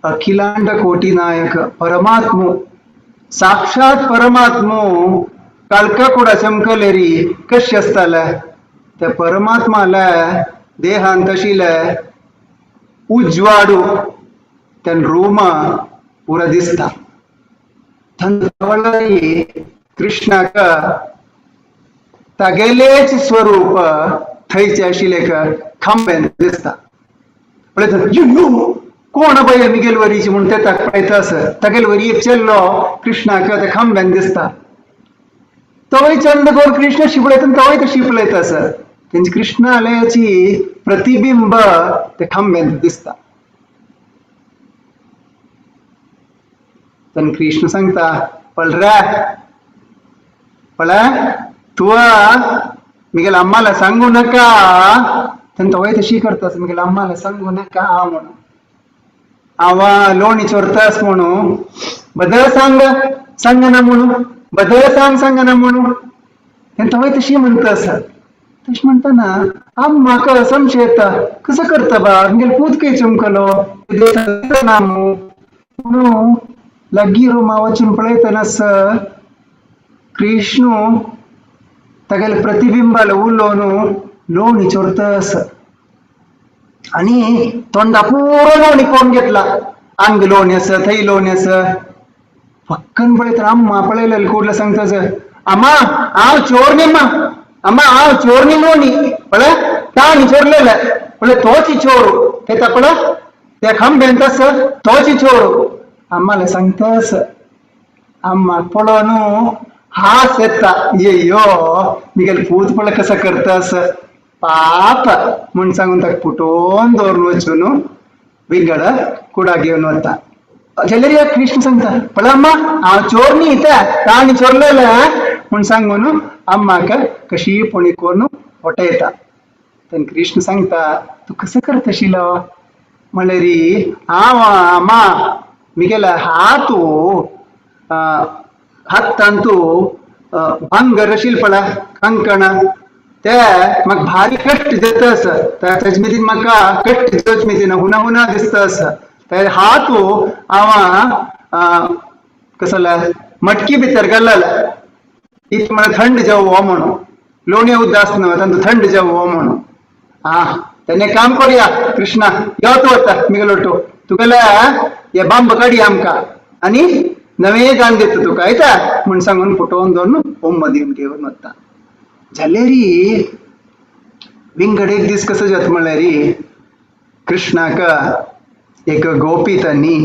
अखिलांड कोटी नायक परमात्मो साक्षात परमात्मो काळका कुडा चमकलेरी कशी असताले त्या परमात्माला देहांत तशिले उज्वाडू त्यान रूमा पुरा दिसता. थंडवळी कृष्णाक तागेलेच स्वरूप थंयचे आशिल्ले खांब्यान दिसता. पळयता कोण बाय मिगेल वरीची म्हणून ते पळयतास तागेल वरी एक चेल्लो कृष्णाक त्या खांब्यान दिसता. तवय चंद कोण कृष्ण शिपळयता तवय तो शिपळयतास त्यांची कृष्णालयाची प्रतिबिंब ते खांब्यान दिसता. पण कृष्ण सांगता पळरे तू मिगेल अम्माला सांगू नका तवय तशी करतास मिगेल अम्माला सांगू नका म्हणून आवा लोणी चोरतास म्हणून बदल सांगना म्हणून बदल सांगना म्हणून तवय तशी म्हणतास. तशी म्हणताना आम्माका संशय येता कसं करता बा मिगेल पूत काही चमकलो म्हणून लग्गी रूमा वचून पळयतानास कृष्ण तागेले प्रतिबिंबाला उलोवन लोणी चोरतास आणि तोंडा पुरो लोणी कोण घेतला अंग लोणी असं थंय लोणी असं पक्कन पळयता अम्मा पळयलेलं कुडला सांगतास अम्मा हांव चोर निम्मा अम्मा हांव चोर नी लोणी पळय ताणी चोरलेलं पळय तोची चोर तेता पळय त्या खांब्यान तस तोची चोर अम्माला सांगतास. अम्मा पळोवन हास येता येयो मिगेल पूत पळय कसं करतास पाप म्हूण सांगून ताका फुटोवन दवरून वचून विंगड कुडा घेवन वता. जाल्यार कृष्ण सांगता पळय अम्मा हांव चोर न्ही ताणी चोरलेलं म्हूण सांगून अम्माक कशी पोणी करून फटयता. तेन्ना कृष्ण सांगता तू कसं करता आशिल्लो म्हणल्यार हांव अम्मा मिगेला हातान तू भांगर आशिल्लो पळय कंकण ते म्हाका भारी कश्ट देतास तेज मितीन म्हाका कश्ट दिवच मितीन हुना हुना दिसतास ते हातू हांव कसो मटकी भितर घालला इत म्हळ्यार थंड जावो म्हणून लोणी उद्दास न्हय तांतू थंड जावो म्हणून. तेन्ना काम करूया कृष्णा यो तूं वता मिगेलो तुगेले हे बांब काडी आमकां आनी नवे गान दिता तुका आयता म्हूण सांगून फुटोवन दवरून ओम्म दिवन घेवन वता. जाल्यार विंगड एक दीस कसो जाता म्हणल्यार कृष्णाक एक गोपी तांणी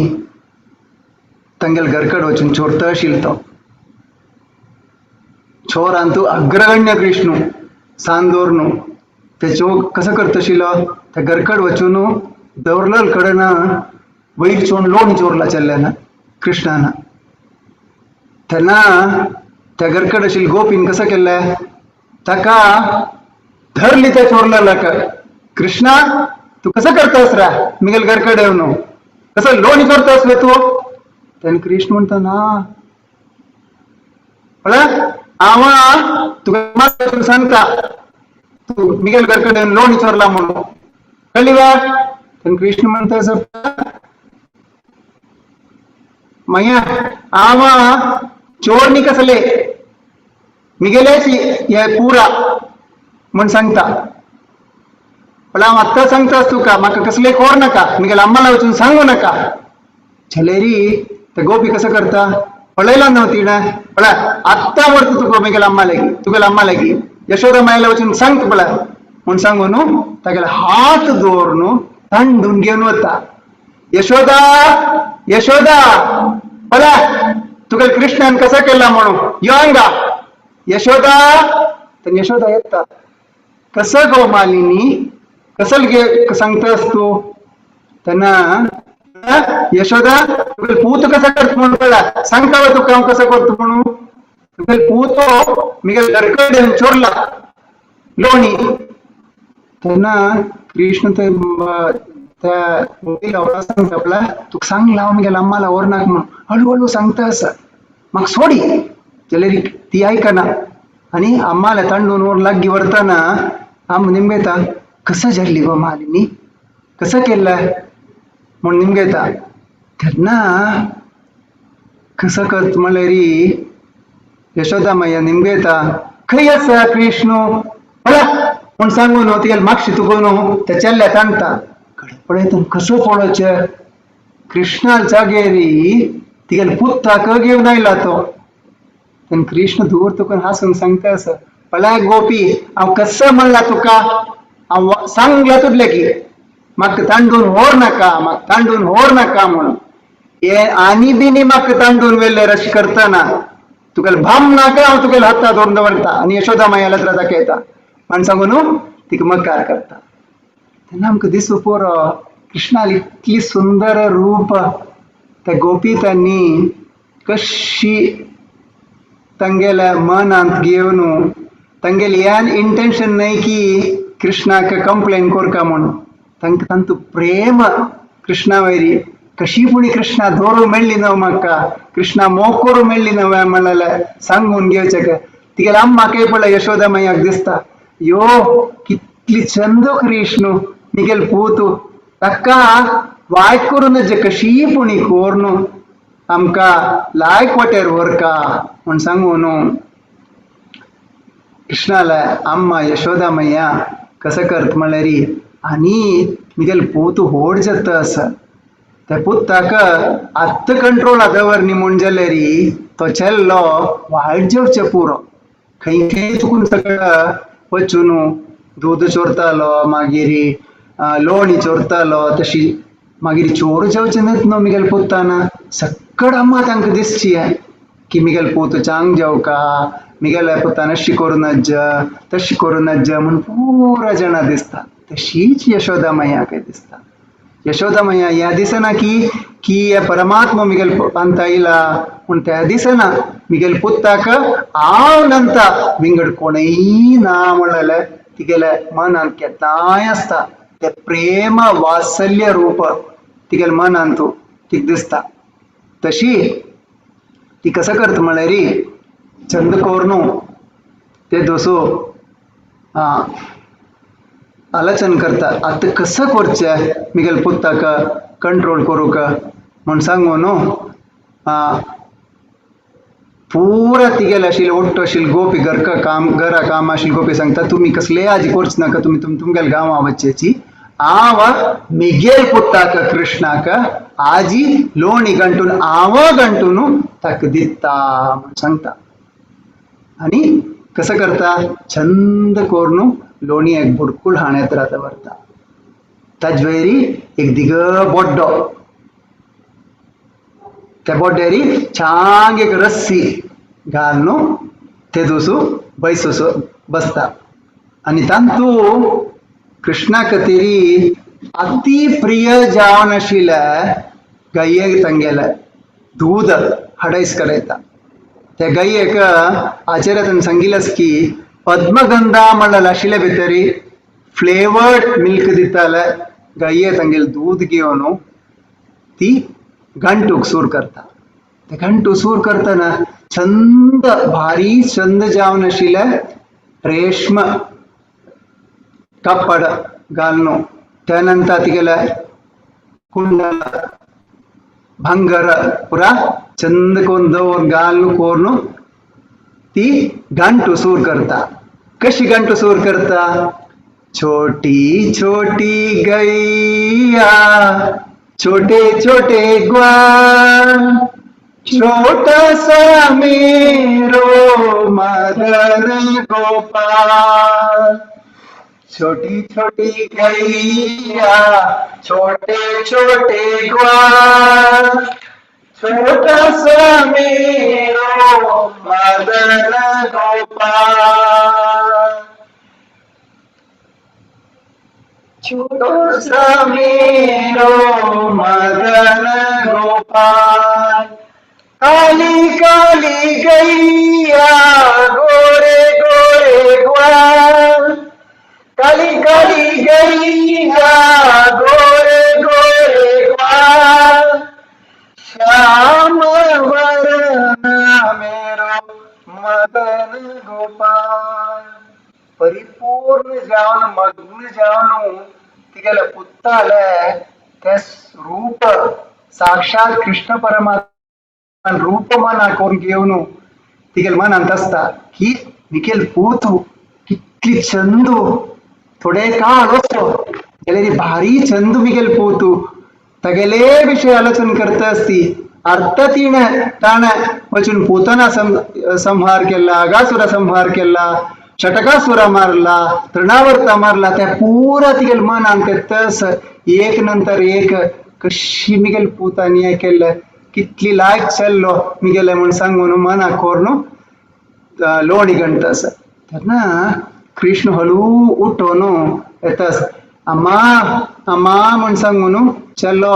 तांगेल घरकड वचून चोरता आशिल्लो तो चोरान तू अग्रगण्य कृष्ण सांदोर ते चोर कसं करता आशिल्लो त्या घरकड वचून दवरलेल कडेन वयर चोरून लोणी चोरला चल्ल्यान कृष्णान. तेन्ना त्या घरकड आशिल्ल्या गोपीन कसं केलें ताका धरली त्या चोरलेल्याक कृष्णा तू कसं करतास रा मिगेल घरकड येवन कसं लोणी चोरतास रे तू. तेन्ना कृष्ण म्हणटा ना पळय हांव तुका सांगता तू मिगेल घरकड येवन लोणी चोरला म्हणून कळ्ळी वा. तेन्ना कृष्ण म्हणटा मया आवा चोरनी कसले मिगेलेच हे पुरा म्हण सांगता पण हांव आत्तां सांगतास तुका म्हाका कसले खोर नाका मिगेल अम्माला वचून सांगू नका छलेरी ते गोपी कसं करता पळयला न्हू तिणें पळय आत्तां व्हरता तुका तुगेल अम्मा लागीं यशोदा मायला वचून सांगता पळय म्हूण सांगू न्हू तागेले हात दवर न्हू तांडून घेवन वता यशोदा यशोदा पळय तुगेल कृष्णान कसा केला म्हणून यो हांगा यशोदा तर यशोदा येता कसं गो मालिनी कसं घे सांगतास तू त्यांना यशोदा तुगेल पूत कसा करता म्हणून पळय सांगता वा तुका हांव कसं करता म्हणून तुगेल पूतो मिगेल घरकडेन चोरला लोणी तेन्ना कृष्ण त्या गोपीला सांगता पळय तुका सांगला हांव मिगेल अम्माला व्हरनाका म्हणून हळू हळू सांगता आसा म्हाका सोडी जाल्यार ती आयकना आनी अम्माला तांडून लागीं व्हरतना आम निमगेता कसं जाल्ली गो मालिनी कसं केल्लें म्हूण निमगेता तेन्ना कसं करता म्हळ्यार यशोदा मैया निमगेता खंय आसा कृष्ण पळय म्हूण सांगू न्हू तिगेले मागशी तुका न्हू त्या चेल्ल्याक ताणता पळयता कसं पळोवचें कृष्णा जागेरी तिगेले पुत्ताक घेवन आयला तो तेन्ना कृष्ण दूर तुका हांसून सांगता आसा पळय गोपी हांव कसं म्हणला तुका हांव सांगला तुदले की म्हाका तांडून व्हर नाका म्हणून हे आनी बिनी म्हाका तांडून व्हेल्ले अशें करतना तुगेले भाम नाका हांव तुगेले हाता धरून दवरता आनी यशोदा मायला तर दाखयता म्हण सांगू न्हू तिका मकार करता तेन्ना आमकां दिसू पुरो कृष्णाल इतली सुंदर रूप त्या गोपीतांनी कशी तांगेल्या मनांत घेवन तांगेले ह्यान इंटेंशन न्हय की कृष्णाक कंप्लेन कोरका म्हणून तांकां तांचो प्रेम कृष्णा वयरी कशी पुणी कृष्णा धोरू मेळ्ळी न्हू म्हाका कृष्णा मोग करूं मेळ्ळी न्हू म्हणल्यार सांगून घेवचें तिगेले अम्माकय पळय यशोदा मैयाक दिसता यो कितली चंद कृष्ण मिगेल पूत ताका वायट करून कशी पुणी कोर न्हू आमकां लायक वाटेर व्हरका म्हूण सांगू न्हू कृष्णाला अम्मा यशोदा मैया कसं करता म्हळ्यार आनी मिगेल पूत व्हड जाता आसा त्या पुत्ताक आत्त कंट्रोला दवरनी म्हूण जाल्यार तो चेल्लो वायट जेवचें पुरो खंय खंय चुकून सगळं वचून दूद चोरतालो मागीर लोणी चोरतालो तशी मागीर चोर जेवचें न्हूत न्हू मिगेल पुत्तान सक्कड अम्मा तांकां दिसची की मिगेल पूत चांग जेवका मिगेल्या पुतान अशी करूनच तशी करूनच म्हूण पुरा जाणां दिसता तशीच यशोदा मैयाकय दिसता यशोदा मैया ह्या दिसना की हे परमात्मा मिगेल पंत आयला पूण त्या दिसना मिगेल पुत्ताक हांव नंता विंगड कोणय ना म्हणलें तिगेले मनांत केन्नाय आसता ते प्रेम वात्सल्य रूप तिगेले मनांत तिका दिसता तशी ती कसं करता म्हळ्यार चंद कोर न्हू ते दोसो आलोचन करता आतां कसं करचें मिगेल पुत्ताक कंट्रोल करूंक म्हूण सांगू न्हू पुरा तिगेले आशिल्ले ओट्टो आशिल्ले गोपी घरा काम आशिल्ले गोपी सांगता तुमी कसलेय आजी करच नाका तुमी तुमगेले गांवा वचचेची हांव मिगेल पुत्ताक कृष्णाक आजी लोणी गंटून हांव गंटून ताका दिता म्हूण सांगता आनी कसं करता चंद करून लोणी एक बुडकूल हाण्यात राहता व्हरता ताजे वयरी एक दिग बोड्डो त्या बोड्डेरी छांग एक रस्सी घालून ते दोसू बैसोसो बसता आनी तांतू कृष्णा खातीर अति प्रिय जावन आशिल्ल्या गायेक तांगेले दूद हाडयस करयता त्या गायेक आचार्यान सांगिल्लें की पद्मगंधा म्हणलें आशिल्ले भितर फ्लेवर्ड मिल्क दिताले गाये तांगेले दूद घेवन ती घंटूक सूर करता ते घंटू सूर करतना चंद भारी चंद जावन आशिल्ले रेशम कापड घालून त्यानंतर तिगेले कुंडल भांगर पुरा चंद कोण दवर गाल कोरनु ती घंटू सूर करता. कशी घंटू सूर करता? छोटी छोटी गैया छोटे छोटे ग्वाल छोटा सा मेरो मदन गोपाल. छोटी छोटी गैया छोटे छोटे ग्वाल छोटा सा मेरो मदन गोपाल. छोटा सा मेरो मदन गोपाल. काली काली गैया गोरे गोरे ग्वाल काली काली गैया गोरे गोरे ग्वाल श्याम वर्ण मेरो मदन गोपाल. परिपूर्ण जावन मग्न जावन तिगेले पुत्ताले ते रूप साक्षात कृष्ण परमात्मा रूप मना कोण घेऊन तिगेल मन अंतस्ता की निकेल पूतू कितली चंदू थोडे काळ असो गेलेली भारी चंदू मिगेल पोतू तगेले विषय आलोचन करता असती. अर्थ ताण वचून पोतना संहार केला, अगासुरा संहार केला, षटकासुरा मारला, तृणावर्ता मारला. त्या पुरा तिगेल मन अंतस एक नंतर एक कशी मिगेल पोतानी केलं कितली लायक चल्लो मिगेले म्हणून सांगून मना कोरनु लोणी गंटस. तेन्ना कृष्ण हळू उठोन येतस अम्मा अम्मा म्हण सांगून चलो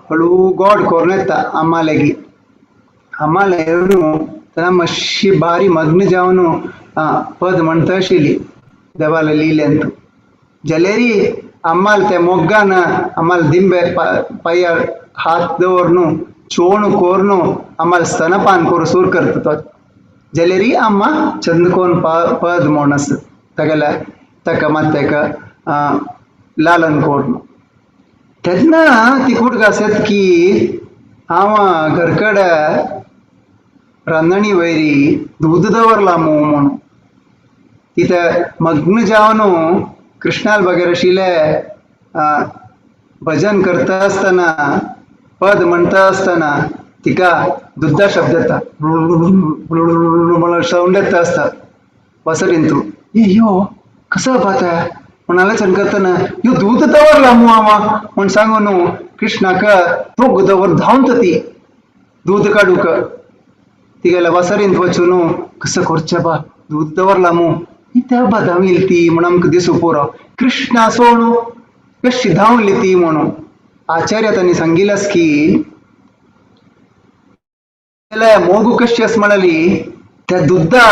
हळू गोड कोरून येता अम्मा लेगी. अम्मा येवन तेन्ना मातशी बारी मग्न जावन पद म्हणटा आशिल्ली देवाला लिहिलेंत जाल्यारी अम्माल त्या मोग्गान अम्माल दिंबे पायार हात दवरन चोण कोरन अम्माल स्तनपान करू सूर करता तो जाल्यारी अम्मा चंद कोण पद म्हणस तगेला तका मात तेका लालन कोरन. तेन्ना ती कुटक आसत की हांव घरकड रांदणी वयरी दूद दवरला म्हणून तिथे मग्न जावन कृष्णाल वगैरे आशिल्ले भजन करता आसतना पद म्हणटा आसतना तिका दुद्दा शब्द येता साऊंड येता आसता. वसरीन तू यो कसं पाहता म्हण आलोचन करतना यो दूध दवरला हांवा म्हण सांगून कृष्णाक तो दवर धांवत ती दूध काडूक तिगेल्या वसरींत वचून कसं करचें बा दूध दवरला इत्या बा धांविली ती म्हण आमकां दिसू पुरो कृष्णा सोडू कशी धांवली ती म्हणून. आचार्य तांणी सांगिलास की मोगू कशी अस म्हणाली त्या दुद्धा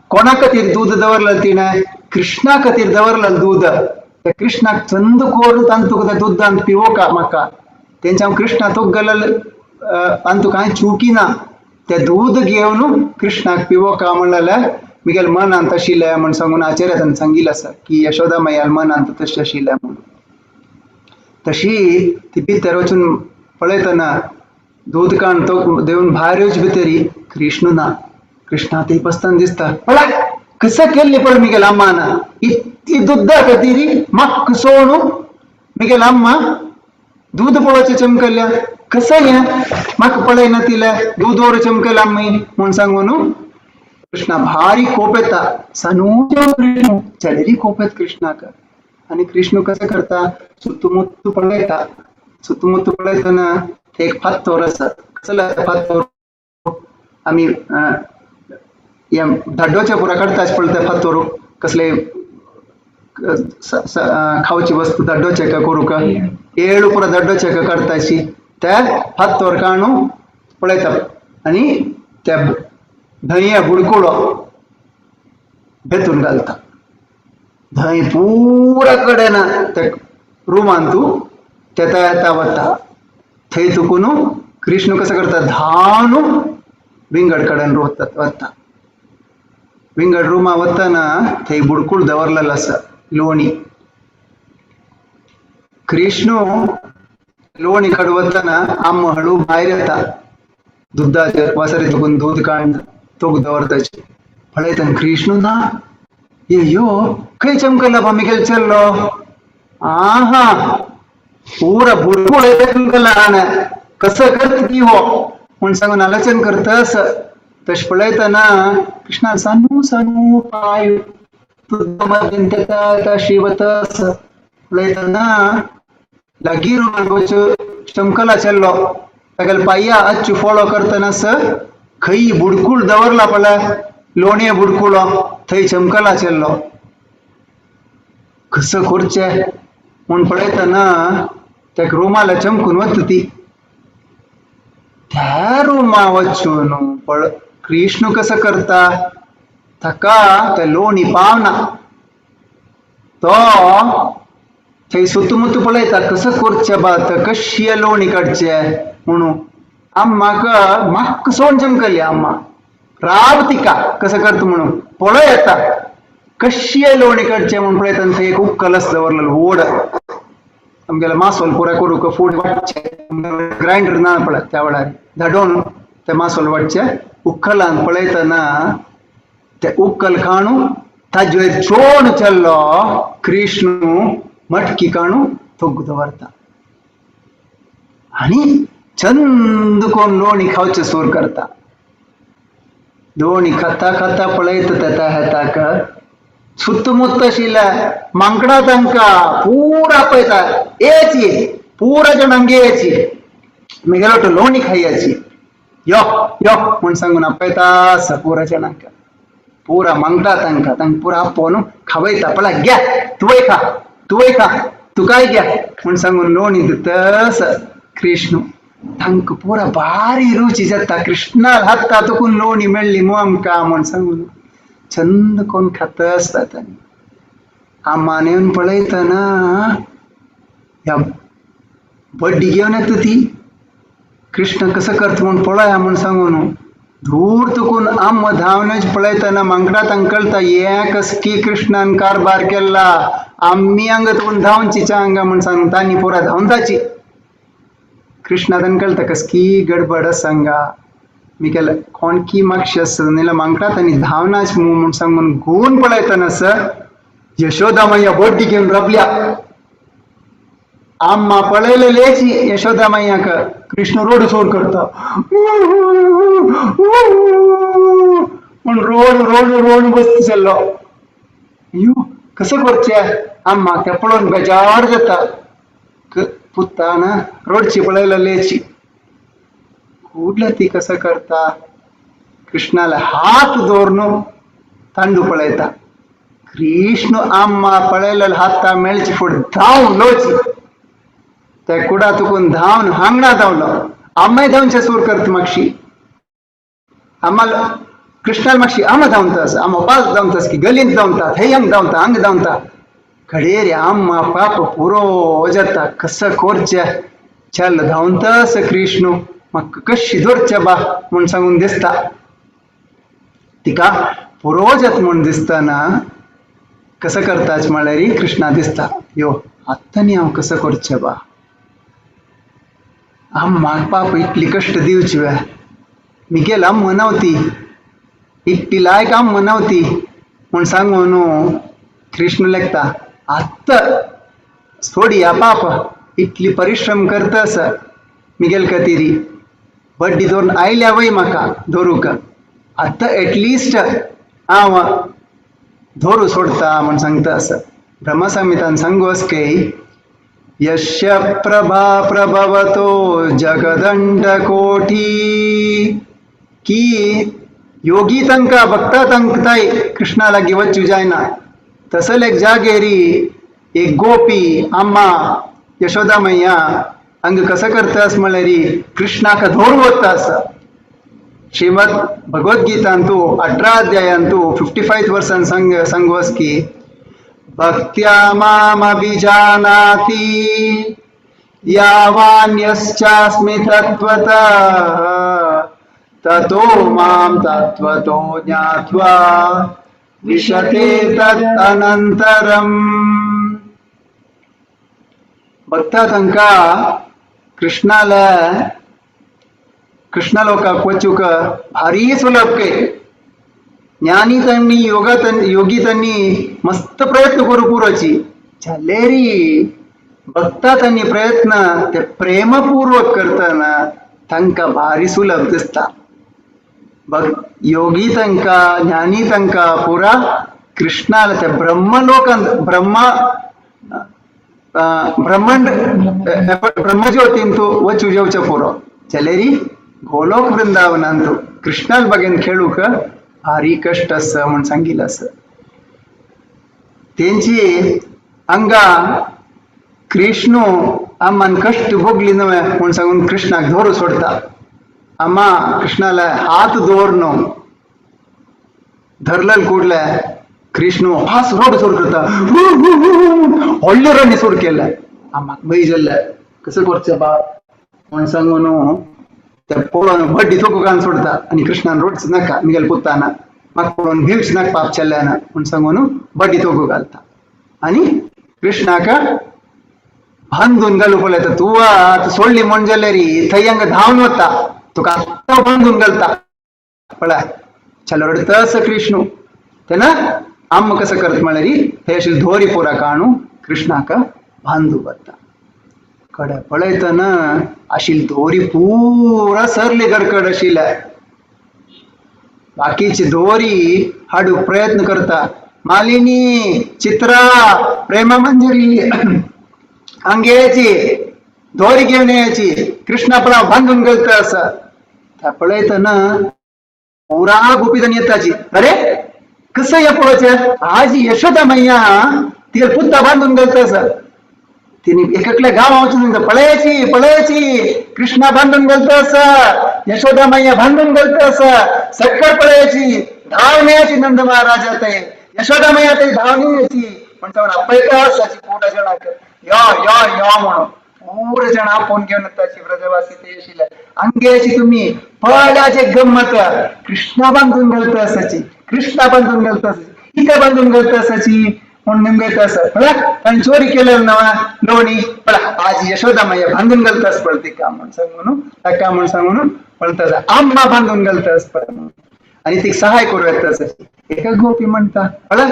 कोणा खातीर दूध दवरलें तिणें कृष्णा खातीर दवरलें दूध. त्या कृष्णाक चंद कोर तांतूक त्या दुद्धांत पिवोका म्हाका तेंच्या हांव कृष्णा तूक गेलें तांतूक हांवें चुकीना ते दूध घेवन कृष्णाक पिवोका म्हणलें मिगेल मन अंत आशिल्लें म्हण सांगून आचार्य तांणी सांगिल्लें आसा की यशोदा मैयाल मन अंत तशें आशिल्लें म्हणून. तशी ती भितर वचून पळयतना दूध काण तो देऊन भायर येवचे भितरी कृष्ण ना. कृष्णा थंय बसतना दिसता पळय कसं केल्ली पळय मिगेल अम्मान इतली दुद्धा खातीर म्हाका सोडून मिगेल अम्मा दूध पळोवचें चमकल्या कसं हें म्हाका पळयना तिले दूध वर चमकला अम्मी म्हूण सांगून कृष्णा भारी कोप येता. सानूच्या कृष्ण जाल्यारी कोप येता कृष्णाक. आणि कृष्ण कसं करता सुतमुत्तू पळयता. सुतमुत्तू पळयतना एक फातोर आसा कसले फातोर आमी धाड्डोच्या पुरा काडटाच पळय ते फातोर कसले खावची वस्तू धाड्डोचे का करूं का येळू पुरा धाड्डोचे का काडटाची त्या फातोर काणू पळयता आनी त्या धंय बुडकुळो भेतून घालता. धंय पुरा कडेन त्या रुमान तूं तेता येता वता थंय तुकून कृष्ण कसं करता धावन विंगड कडेन वता. विंगड रुमा वतना थंय बुडकूळ दवरलेलो आसा लोणी. कृष्ण लोणी कडवतना आम्म हळू भायर येता दुधाचे वासरे तुकून दूध काढ तोक दवरताची फळयतन कृष्ण ना ये यो खंय चमकला बा मिगेल चल्लो आहा पूरा बुडबुड चमकला कसं करत की हो म्हण सांगून आलोचन करतस तश पळयतना कृष्णा सानू सानू पाय शिवतस पळयतना लगीर चमकला चल्लो तगल पाया अच्छु फॉलो करतनस खई बुडकुळ दवरला पळय लोणी बुडकुळो थंय चमकला चल्लो कसं करचे म्हण पळयतना त्या रुमाला चमकून वत ती त्या रुमा वचून पळ कृष्ण कसं करता थका त्या लोणी पावना तो थंय सुतमुत पळयता कसं करचे बात कशी लोणी काडचे म्हणून आम्माक म्हाक सोन चमकली आम्मा राव तिका कसं करत म्हणून पळय येता कशी लोणी काडचे म्हणून पळयतना थंय एक उक्कलस दवरलेलो व्हड आमगेला मासोल पुरा करूक फूड वाटचे ग्राइंडर ना पळय त्या वेळार धाडोवन ते मासोल वाटचे उक्कलान पळयतना ते उक्कल काणू ताजे वयर चोण चल्लो कृष्ण मटकी काणू तोग दवरता आणि चंद कोण लोणी खावचे सोर करता लोणी खाता खाता पळयत तेता हेताक सुತ್ತमुತ್ತ शिला मांकडा तंका पूरा पळयता ಏಚಿ पूरा जणांगे ಏಚಿ मिगेलोट लोणी खायची यो यो म्हण सांगून आपयतास पूरा जणांक पूरा मांगटा तंका तंक पूरा आपोन खावयता पळा घ्या तुवय खा तू काय घ्या म्हण सांगून लोणी दितस कृष्ण तंक पूरा भारी रुची जाता कृष्णाल हाता तुकून लोणी मेळ्ळी मू आमका म्हण सांगून चंद कोण खात असतात आम्हा नेऊन पळयतना या बड्डी घेऊन येत ती कृष्ण कसं करत म्हणून पळया म्हणून सांगून दूर तुकून आम्हा धावण्याच पळयतना मांकडात अंकलता ये कसकी कृष्णान कारभार केला आम्ही अंग तुकून धावची चांगा म्हणून सांगून तानी पुरा धावून जाची कृष्णात अंकलता कसकी गडबड सांगा मी केलं कोणकी मागशस नेला मांकडात आणि धावनाच म्हणून सांगून गुण पळयतना यशोदामय्या बड्डी घेऊन रबल्या आम्हा पळयले लेची यशोदामय्याक कृष्ण रोड सोड करता म्हणून रोड बसत चल्लो अयो कसं करचे आम्हा त्या पळोवन बेजार जाता पुत्ता ना रोडची पळयला लेची कुठलं ती कसं करता कृष्णाला हात दवरून तांडू पळयता कृष्ण आम्हा पळयलेला हाता मेळची फुड धावून लोची त्या कुडा तुकून धावून हांगणा धावलो आम्हाय धावनचे सूर करत मागशी आम्हाला कृष्णाला मागशी आम्हा धावनतास आम्हा पास धावनतास की गलींत धावनतात हे हंग धावता हंग धावता खडे रे आम्हा पाप पुरो जाता कसं कोरचे चल धावनतास कृष्ण मग कशी दोरच्या बा म्हणून सांगून दिसता तिका पुरोजत म्हणून दिसताना कसं करताच म्हळ्यार कृष्णा दिसता यो आत्तानी हांव कसं करचें बा म्हाक पाप इतली कश्ट दिवची वे मिगेल आम मनवती इतली लायक आम मनवती म्हूण सांगून कृष्ण लेखता आत्ता सोडी या पाप इतली परिश्रम करतस मिगेल कतिरी बड्डी दवरून आयल्या वय म्हाका धरूक आत्ता एटलिस्ट हांव धोरू सोडता म्हूण सांगता ब्रह्मसंहितान सांगोस के यस्य प्रभा प्रभवतो जगदंड कोटी की योगी तंका भक्ता तंकताय कृष्णा लागी वच्चू जायना तसल एक जागेरी एक गोपी आम्हा यशोदा मैया हंग कसं करतास म्हळ्यार कृष्णाक धोरू वतास श्रीमद भगवद्गीतांतू 18 अध्यायांतू 55 वर्सान सांगोस की भक्त्या मामभिजानाति यावान्यश्चास्मि तत्त्वतः ततो मां तत्त्वतो ज्ञात्वा विशते तदनन्तरम् भक्ता तंका कृष्णा लोकाक वचूक भारी सुलभ के ज्ञानी त्यांनी योगी त्यांनी मस्त प्रयत्न करू पुरोची जालेरी भक्ता त्यांनी प्रयत्न ते प्रेमपूर्वक करताना तांका भारी सुलभ दिसता योगी तांका ज्ञानी तांका पुरा कृष्णाला त्या ब्रह्मज्योतीन तू वचू जेवच पुरो चलेरी गोलोक वृंदावनांतू कृष्णाल बघेन खेळूक भारी कष्ट अस म्हणून सांगितलं असं त्यांची अंगा कृष्ण आम्हान कष्ट भोगली नव्हे म्हणून सांगून कृष्णाक धोरू सोडता आम्हा कृष्णाला हात दौरनो धरल कुडले कृष्ण हास रोड सोड करता व्हडले रणी सोड केलं आम्हा भय जल्ले कसं करचे बा म्हणून सांगून त्या पोळान बड्डी थोको कान सोडता आणि कृष्णान रोडच नका मिगल पुत्ताना मग पोळून भिवच नाक पाप चल्ल्याना म्हणून सांगून बड्डी थोको घालता आणि कृष्णाक बांधून घालू पडले तर तू सोडली म्हणजे री थयंग धावून होता तुका आत्ता बांधून घालता पळा चलो रडतस कृष्ण तेना आम्म कसं करत म्हळरी हे अशी धोरी पोरा काणू कृष्णाक बांधू बत्ता कडे पळयतन आशिल धोरी पूरा सरली गडकड आशिल बाकीची दोरी हाडू प्रयत्न करता मालिनी चित्रा प्रेम मंजरी अंगेची दोरी घेऊन यायची कृष्णापळा बांधून घालत असं त्या पळयतन पुरा गोपीजन येताची अरे कसं या पळायचं आज यशोदा मैया तिला पुत्ता बांधून घालत असं तिने एककल्या गावाची पळायची कृष्णा बांधून घालत असं यशोदा मैया बांधून घालत असं सक्कर पळायची धाव न्यायची नंद महाराजात यशोदा मैया ते धाव न्यायची पण तेव्हा पैका असायची पोटा जणाक या म्हणून पूर्ण जण आपण घेऊन त्याची व्रजवासी ते येशील अंगेची तुम्ही पळाल्याचे गंमत कृष्णा बांधून घालत असायची कृष्णा बांधून घालत असायची इथे बांधून घालत असायची म्हणून निमगायचं असं पळा आणि चोरी केलेलं नवा लोणी पळा आज यशोदा मैया बांधून घालतास पळते का म्हणून सांगून पळताच आम्हा बांधून घालतास पळ आणि ती सहाय करू असायची एका गोपी म्हणता पळा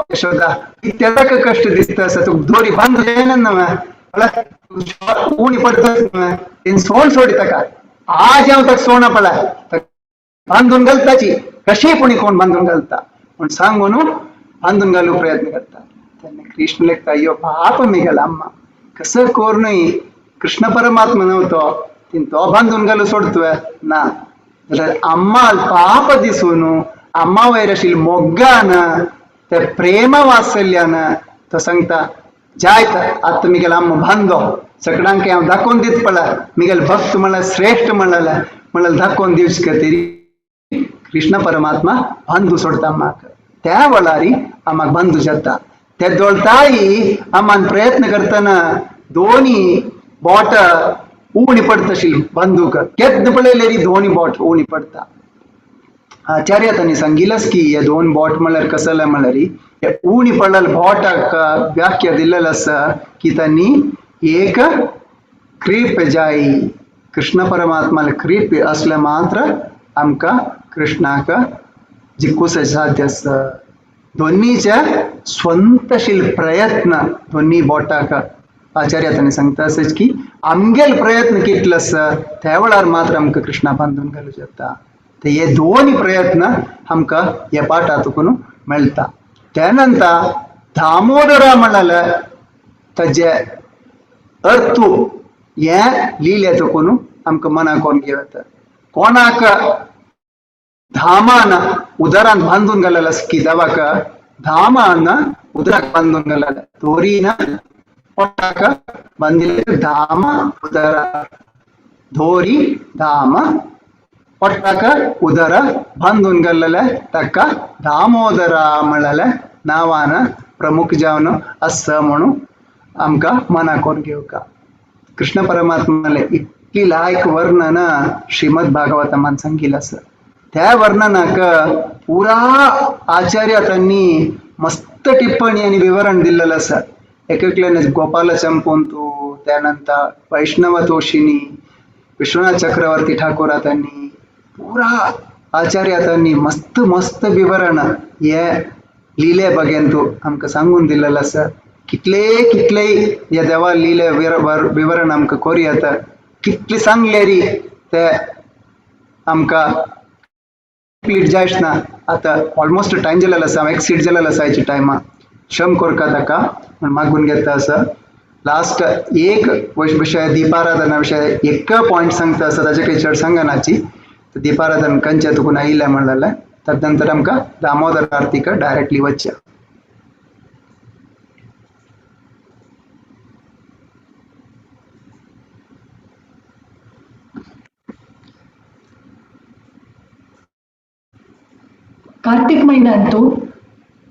यशोदा त्याला का कष्ट दिसत असं तू दोरी बांधून येणार नवा ऊनी पडत सोन सोडित का आज येऊ तक सोना पडा बांधून घालताची कशी कोणी कोण बांधून घालता म्हणून सांगून बांधून घालू प्रयत्न करता त्यांनी कृष्ण लेखता अय्यो पाप निघाला अम्मा कसं कोर नाही कृष्ण परमात्मा नव्हतो तीन तो बांधून घालू सोडतोय ना अम्मा पाप दिसून अम्मा वैरशील मोग्गान त्या प्रेम वात्सल्यानं तो सांगता जायत आता मिगेल आम्हा बांधो सगळ्यांक हांव दाखोवन दित पळा मिगेल भक्त म्हणला श्रेष्ठ म्हणला दाखोवन दिवच तरी कृष्ण परमात्मा बांधू सोडता आम्हाक त्या वळारी आम्हाक बांधू जाता त्या दोळताई आम्हान प्रयत्न करताना दोन्ही बोट उणी पडतशील बांधूक केद्द पळयलेली दोन्ही बोट उणी पडता आचार्य त्यांनी सांगितलंच की या दोन बोट म्हणल्यार कसं म्हणल्यार उणी पडल बोटाक व्याख्या दिलेलं असं की त्यांनी एक क्रीप जाई कृष्ण परमात्माला क्रीप असल्या मात्र आमका कृष्णाक जिक्कूस साध्य असत दोन्हीच्या स्वंतशील प्रयत्न दोन्ही बोटाक आचार्य त्यांनी सांगता असच की आमगेल प्रयत्न कितलं असं त्या वेळार मात्र आमका कृष्णा बांधून घालू शकता ते हे दोन्ही प्रयत्न आमका या पाठातून मिळता त्यानंतर दामोदरा म्हणाला ताजे अर्थ हे लिहिल्यातून आमका मना कोण घेवत कोणाक धामान उदरान बांधून घालला की दवाक धामान उदराक बांधून घालला दोरीन पोटाक बांधिले धाम उदर दोरी धाम पोटाक उदर बांधून घालले ताका दामोदर म्हणलेले नावान प्रमुख जावन असं म्हणून आमका मना कोण घेवका कृष्ण परमात्माले इतली लायक वर्णन श्रीमद भागवतामान सांगितलं असं त्या वर्णनाक पुरा आचार्य त्यांनी मस्त टिप्पणी आणि विवरण दिलेलं असं एक गोपाल चंपून तू त्यानंतर वैष्णव तोषिनी विश्वनाथ चक्रवर्ती ठाकूरातांनी पुरा आचार्यातांनी मस्त मस्त विवरण हे लिहिले बघेंतू आमकां सांगून दिलेलं आसा कितले कितले या देवा लिहिले विवरण आमकां कोरी येता कितले सांगले री ते आमकां कंप्लीट जायच ना आता ऑलमोस्ट टाइम जालेलो आसा एक्सीड जालेलो आसा हेच्या टायमा क्षम कोरका ताका मागून घेता आसा लास्ट एक विषय दीपाराधना विषय एक पॉइंट सांगता आसा ताचे काही चड सांगनाची दीपाराधन कंचे तुकून आयिल्लें म्हणलेलें तदनंतर आमकां दामोदर आरतीक डायरेक्टली वचया कार्तिक महिन्यांतू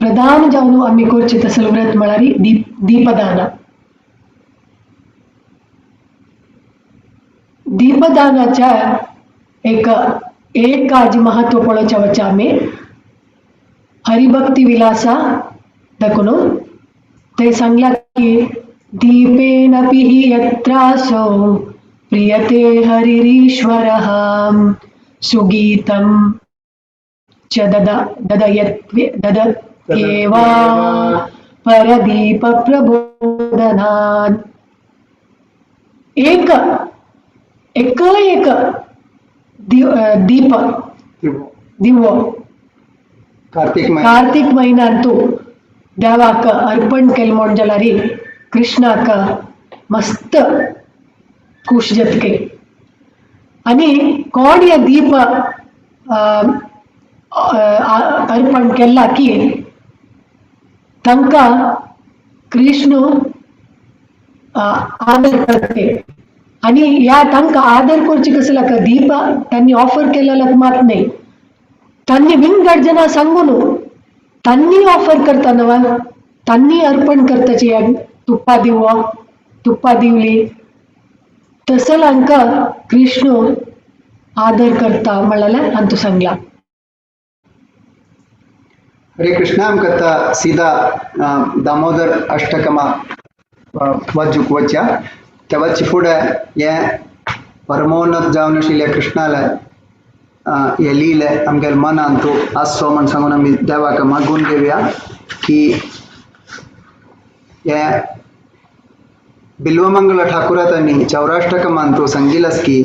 प्रधान जावन आम्ही करचे तसलं व्रत म्हळ्यार दीपदान दीपदानाच्या एक आज महत्व पळोवच्या वच्चा आमी हरिभक्ती विलासा दाखवून ते सांगला की दीपेन पिहि यत्रासो प्रियते हरिरीश्वरः सुगीतम् च ददत्येवा परदीप प्रबोधनात् एक दीप दिवो कार्तिक महिन्यांतू देवाक अर्पण केले म्हण जाल्यार कृष्णाक मस्त खुश जातके आनी कोण हे दीप अर्पण केला की तांकां कृष्ण आदर करते आणि या तांकां आदर करचे कसला का दीप त्यांनी ऑफर केलेला मात नाही त्यांनी विंगडजना सांगून त्यांनी ऑफर करता नवा त्यांनी अर्पण करताची तुप्पा दिवली तसलांका कृष्ण आदर करता म्हणाल्या आणि तो सांगला हरे कृष्णा आमकां सीधा दामोदर अष्टकमा वचूंक वचया त्या वचे फुडें हे परमोन्नत जावन आशिल्ले कृष्णाले हे लिहिले आमगेल्या मनान तूं आसो म्हण सांगून आमी देवाक मागून घेवया की हे बिल्वमंगल ठाकुरातांनी चौराष्टकमान तूं सांगिलास की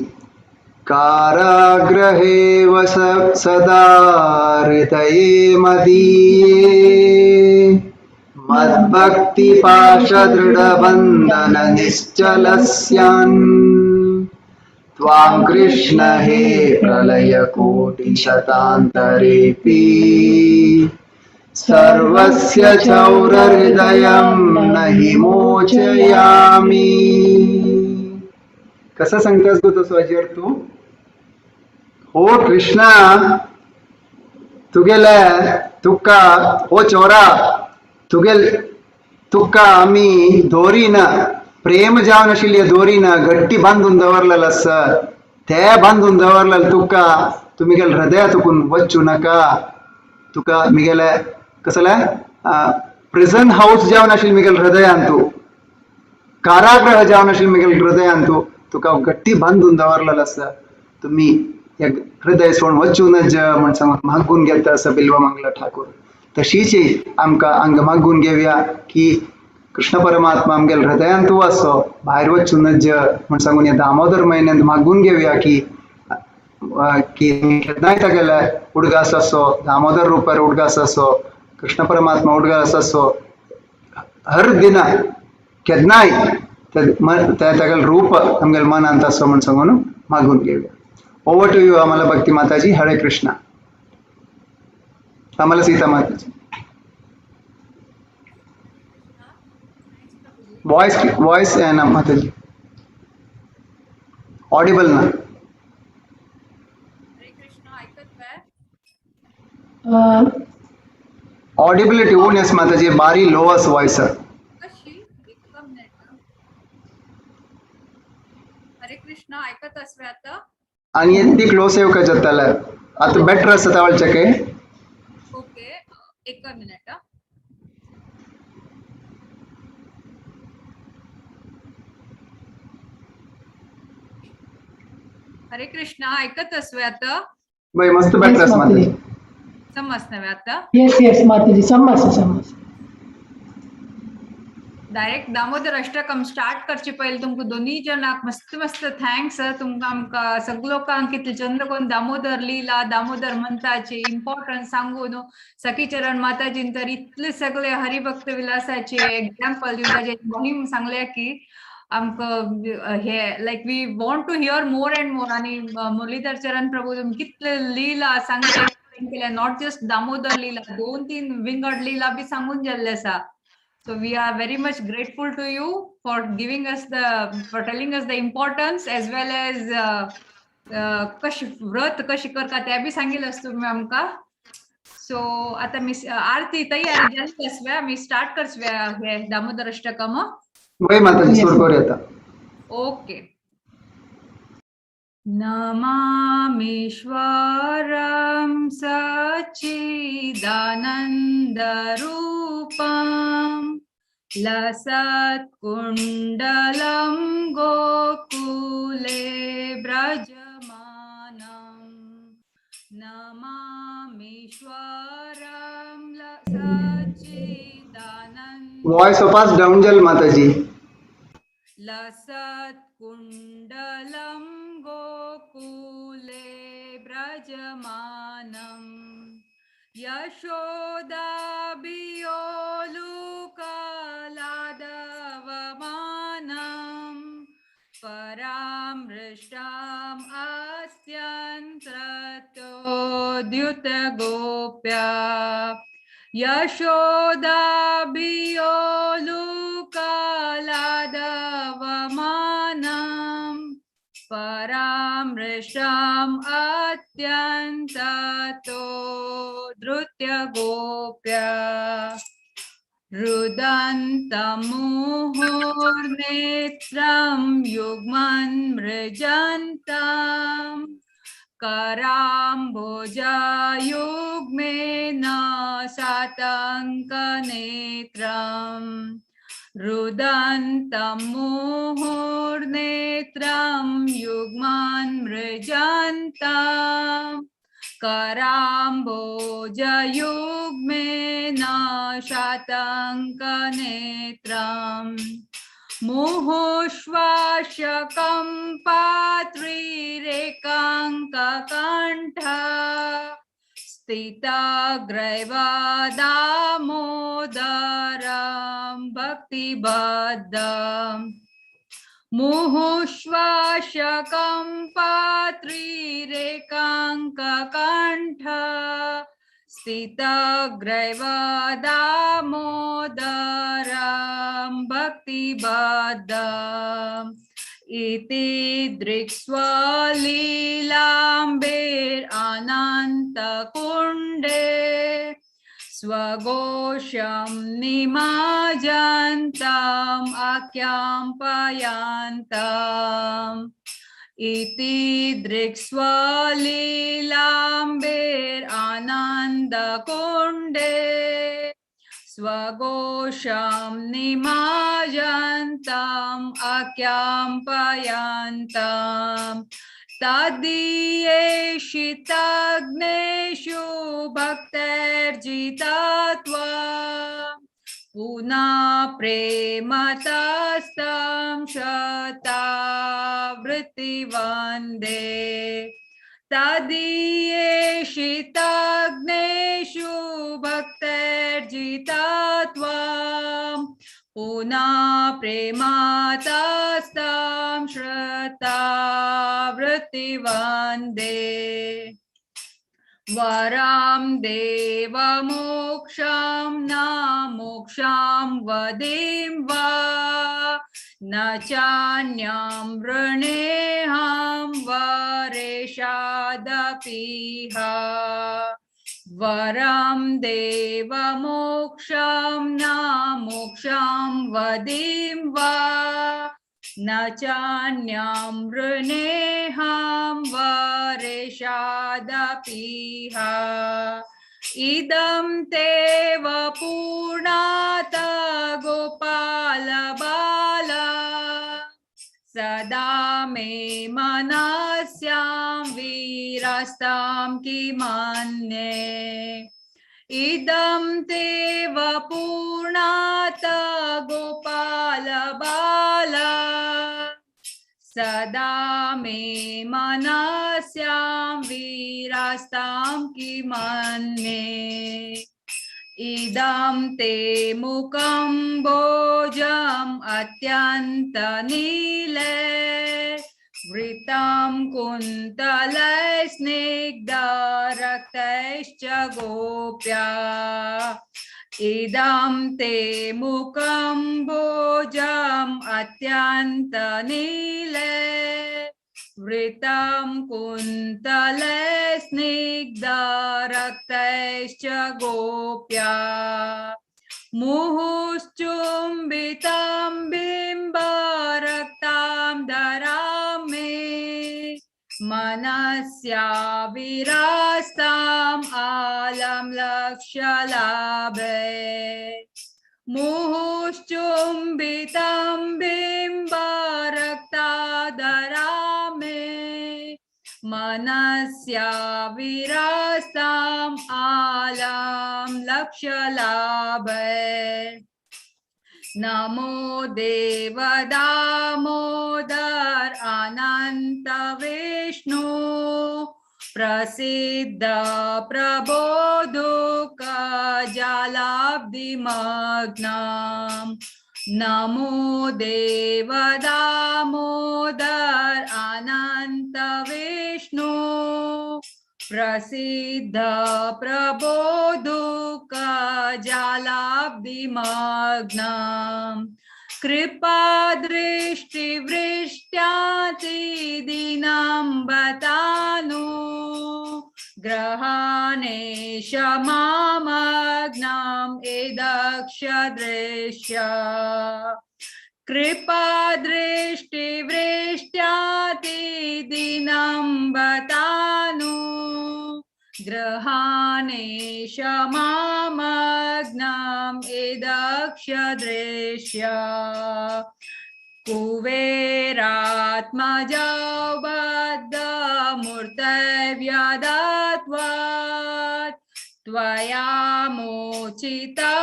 काराग्रहे वस सदा हृदये मदीये मद्भक्ति पाश दृढ़ बंधन निश्चलस्यान् त्वां कृष्ण हे प्रलय कोटि शतान्तरेऽपि सर्वस्य चौरहृदयं नहि मोचयामि कसं सांगतास गो तसं अजर तू हो कृष्णा तुगेले तुका हो चोरा तुका आम्ही दोरीन प्रेम जावन आशिल्ली दोरीन गट्टी बांधून दवरलेलं आसा ते बांधून दवरलेलं तुका तुमगेल हृदया तुकून वचू नका तुका मिगेले कसले प्रिझन हाऊस जावन आशिल्ली मिगेल हृदयान तू कारागृह जावन आशिल्ली मिगेल हृदयान तू तुका गट्टी बांधून दवरलेलं आसा तुम्ही हृदय सोडून वचू नज म्हण सांगून मागून घेता असं बिल्वमंगल ठाकूर तशीच आमकां हांगा मागून घेवया की कृष्ण परमात्मा आमगेल हृदयान तूं आसो भायर वचू नज म्हण सांगून हे दामोदर म्हयन्यांत मागून घेवया की केन्नाय तागेले उडगास आसो दामोदर रुपार उडगास आसो कृष्ण परमात्मा उडगास आसो हर दिना केन्नाय तागेले रूप आमगेल मनांत आसो म्हण सांगून मागून घेवया ओवर टू यू आम्हाला भक्ती माताजी हरे कृष्णा आम्हाला सीता माताजी वॉइस आहे ना माताजी ऑडिबल ना ऑडिबिलिटी ऊन येस माताजी बारी लोअस्ट वॉइस हरे कृष्ण ऐकत असवे आता आणि ती क्लोज येऊ का जाताला आता बेटर असता आवडचके ओके एक मिनिट हरे कृष्णा ऐकत असव्यात बाई मस्त भेटलास माताजी. समजनव्यात येस माताजी समज डायरेक्ट दामोदर अष्टकम स्टार्ट करचे पहिले तुमकां दोन्ही जणांक मस्त मस्त थँक्स तुमकां आमकां सगळोकांक कितले चंद्र कोण दामोदर लिहिला दामोदर मंत्राचे इम्पॉर्टन्स सांगून सखीचरण माताजीन तर इतले सगळे हरिभक्त विलासाचे एग्जाम्पल दिवन ताजे मोहीम सांगल्या की आमकां हे like we want to hear more and more आणि मुरलीधर चरण प्रभू तुम्ही कितले लिहिला सांगले explain केले नॉट जस्ट दामोदर लिहिला 2-3 विंगड लिहिला बी सांगून गेल्ले आसा. So we are very much grateful to you for giving us for telling us the importance as well as कशी व्रत कशी करता ते बी सांगितलं तुम्ही आमकां. सो आता मी आरती तयारी जाली असव्या मी स्टार्ट करसव्या हे दामोदर अष्टकम. बाई माताजी सुरू करूया आता. ओके. नमामीश्वरं सच्चिदानन्दरूपं लसत्कुण्डलं गोकुले व्रजमानं नमामीश्वरं सच्चिदानन्द वॉइस वापस डाउन जाल माताजी. लसत्कुण्डलं गोकुले व्रजमानं यशोदाभियोलुकलादवमानं परामृष्टाम् अस्त्यन्त्रतोद्युतगोप्या यशोदाभियोलुकलादवमानं परामृष्टाम् अत्यन्ततो धृत्यगोप्या रुदन्तमुहुर्नेत्रं युग्मन् मृजन्तम् कराम्बुजायुग्मेन शतङ्कनेत्रम् रुदन्तं मुहुर्नेत्रं युग्मन् मृजन्तम् कराम्बुजयुग्मेन शतङ्कनेत्रम् मुहुष्वाशकं पात्रीरेकाङ्ककण्ठ स्थितग्रैवदामोदरं भक्तिबद्धम् मुहुष्वाशकं पात्रीरेकाङ्ककण्ठ स्थितग्रैवदामोदरं भक्तिबद्धम् इति दृक्स्वलीलाम्बेरनन्तकुण्डे स्वघोषं निमज्जन्तम् आख्यापयन्तम् इति दृक्स्वलीलाम्बेरनन्तकुण्डे स्वघोषं निमज्जन्तम् आख्यापयन्तम् तदीयेषितग्नेषु भक्तैर्जितात्वा पुनः प्रेमतस्तं शतावृत्तिवन्दे तदीयेषितग्नेषु भक्तैर्जितात्वा पुनः प्रेमतस्तं शतावृत्तिवन्दे वरं देवमोक्षं न मोक्षं वदें वा न चान्यं वृणेऽहं वरेशादपीह वरं देवमोक्षं न मोक्षं वदें वा न चान्यं वृणेऽहं वरेशादपीह इदं ते वपूर्णात गोपाल बाला सदा मे मनस्यां वीरस्तां किमन्ये इदं ते वपूर्णात गोपाल बाला सदा मे मनस्यां वीरस्तां किमन्ये इदं ते मुखं भोजम् अत्यन्तनीले वृतं कुन्तलै स्निग्धरक्तैश्च गोप्या इदं ते मुखं भोजम् अत्यन्तनीले वृतं कुन्तलै स्निग्धरक्तैश्च गोप्या मुहुश्चुम्बितं बिम्बरक्तां धरां मे मनस्या विरास्ताम् आलं लक्ष्यलाभे मुहुश्चुम्बितं बिम्बरक्ताधरां मे मनस्या विरास्ताम् आलं लक्ष्यलाभे नमो देव दामोदर अनंत विष्णु प्रसिद्ध प्रबोधक जलाब्धिमग्नम् नमो देव दामोदर अनंत विष्णु प्रसिद्ध प्रबोधक जलाब्धिमग्नम् कृपा दृष्टिवृष्ट्यातिदिनं बतानु ग्रहणेश मामग्नम् एदक्ष दृश्य कृपा दृष्टिवृष्ट्यातिदिनं बतानु ग्रहणेश मामग्नम् एदक्ष दृश्य कुबेरात्मजौ बद्धमूर्तव्यदत्वात् त्वया मोचितौ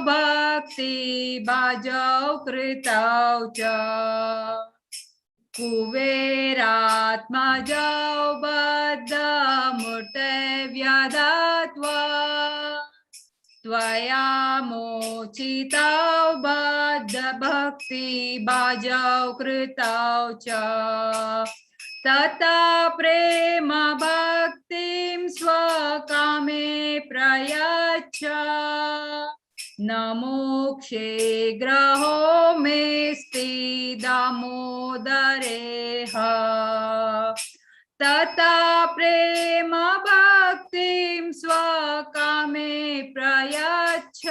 भक्तिभाजौ कृतौ च कुबेरात्मजौ बद्धमूर्तव्यदत्वात् त्वया मोचितौ बद्धभक्तिभाजौ कृतौ च तथा प्रेम भक्तिं स्वकामे प्रयच्छ न मोक्षे ग्रहो मेऽस्ति दामोदरेह तथा प्रेम भक्तिं स्वकामे प्रयच्छ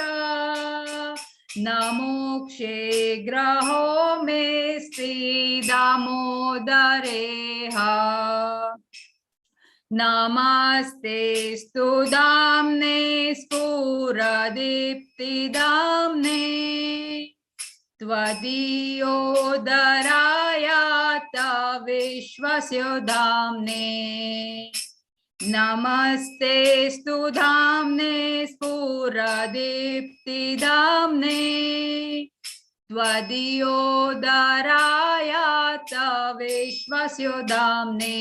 न मोक्षे ग्रहो मेऽस्ति दामोदरेह नमस्ते स्तु दाम्ने स्फुरदीप्तिदाम्ने त्वदीयोदरायात विश्वस्य धाम्ने नमस्ते स्तु धाम्ने स्फुरदीप्तिदाम्ने त्वदीयोदरायात विश्वस्य धाम्ने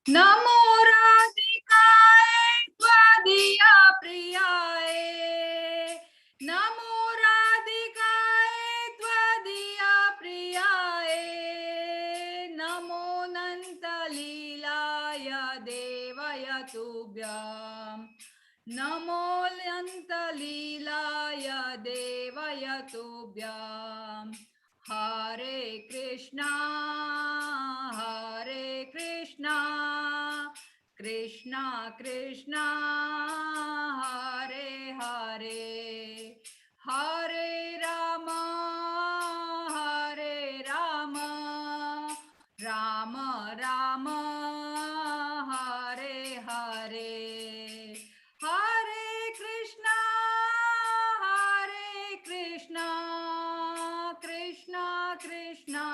नमो राधिकाय त्वदीया प्रियाय नमो राधिकाय त्वदीया प्रियाय नमो नन्तलीलाय देवय तुभ्यं नमो नन्तलीलाय देवय तुभ्यं हरे कृष्णा कृष्णा कृष्णा हरे हरे हरे राम राम राम हरे हरे हरे कृष्णा कृष्णा कृष्णा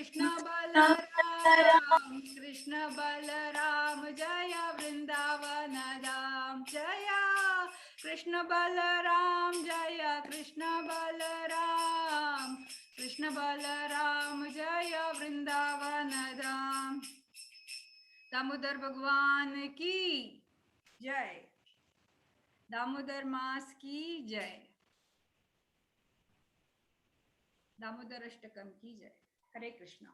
कृष्ण बलराम कृष्ण बलराम जय वृंदावन धाम जय कृष्ण बलराम जय कृष्ण बलराम जय वृंदावन धाम। दामोदर भगवान की जय, दामोदर मास की जय, दामोदर अष्टकम की जय। हरे कृष्णा।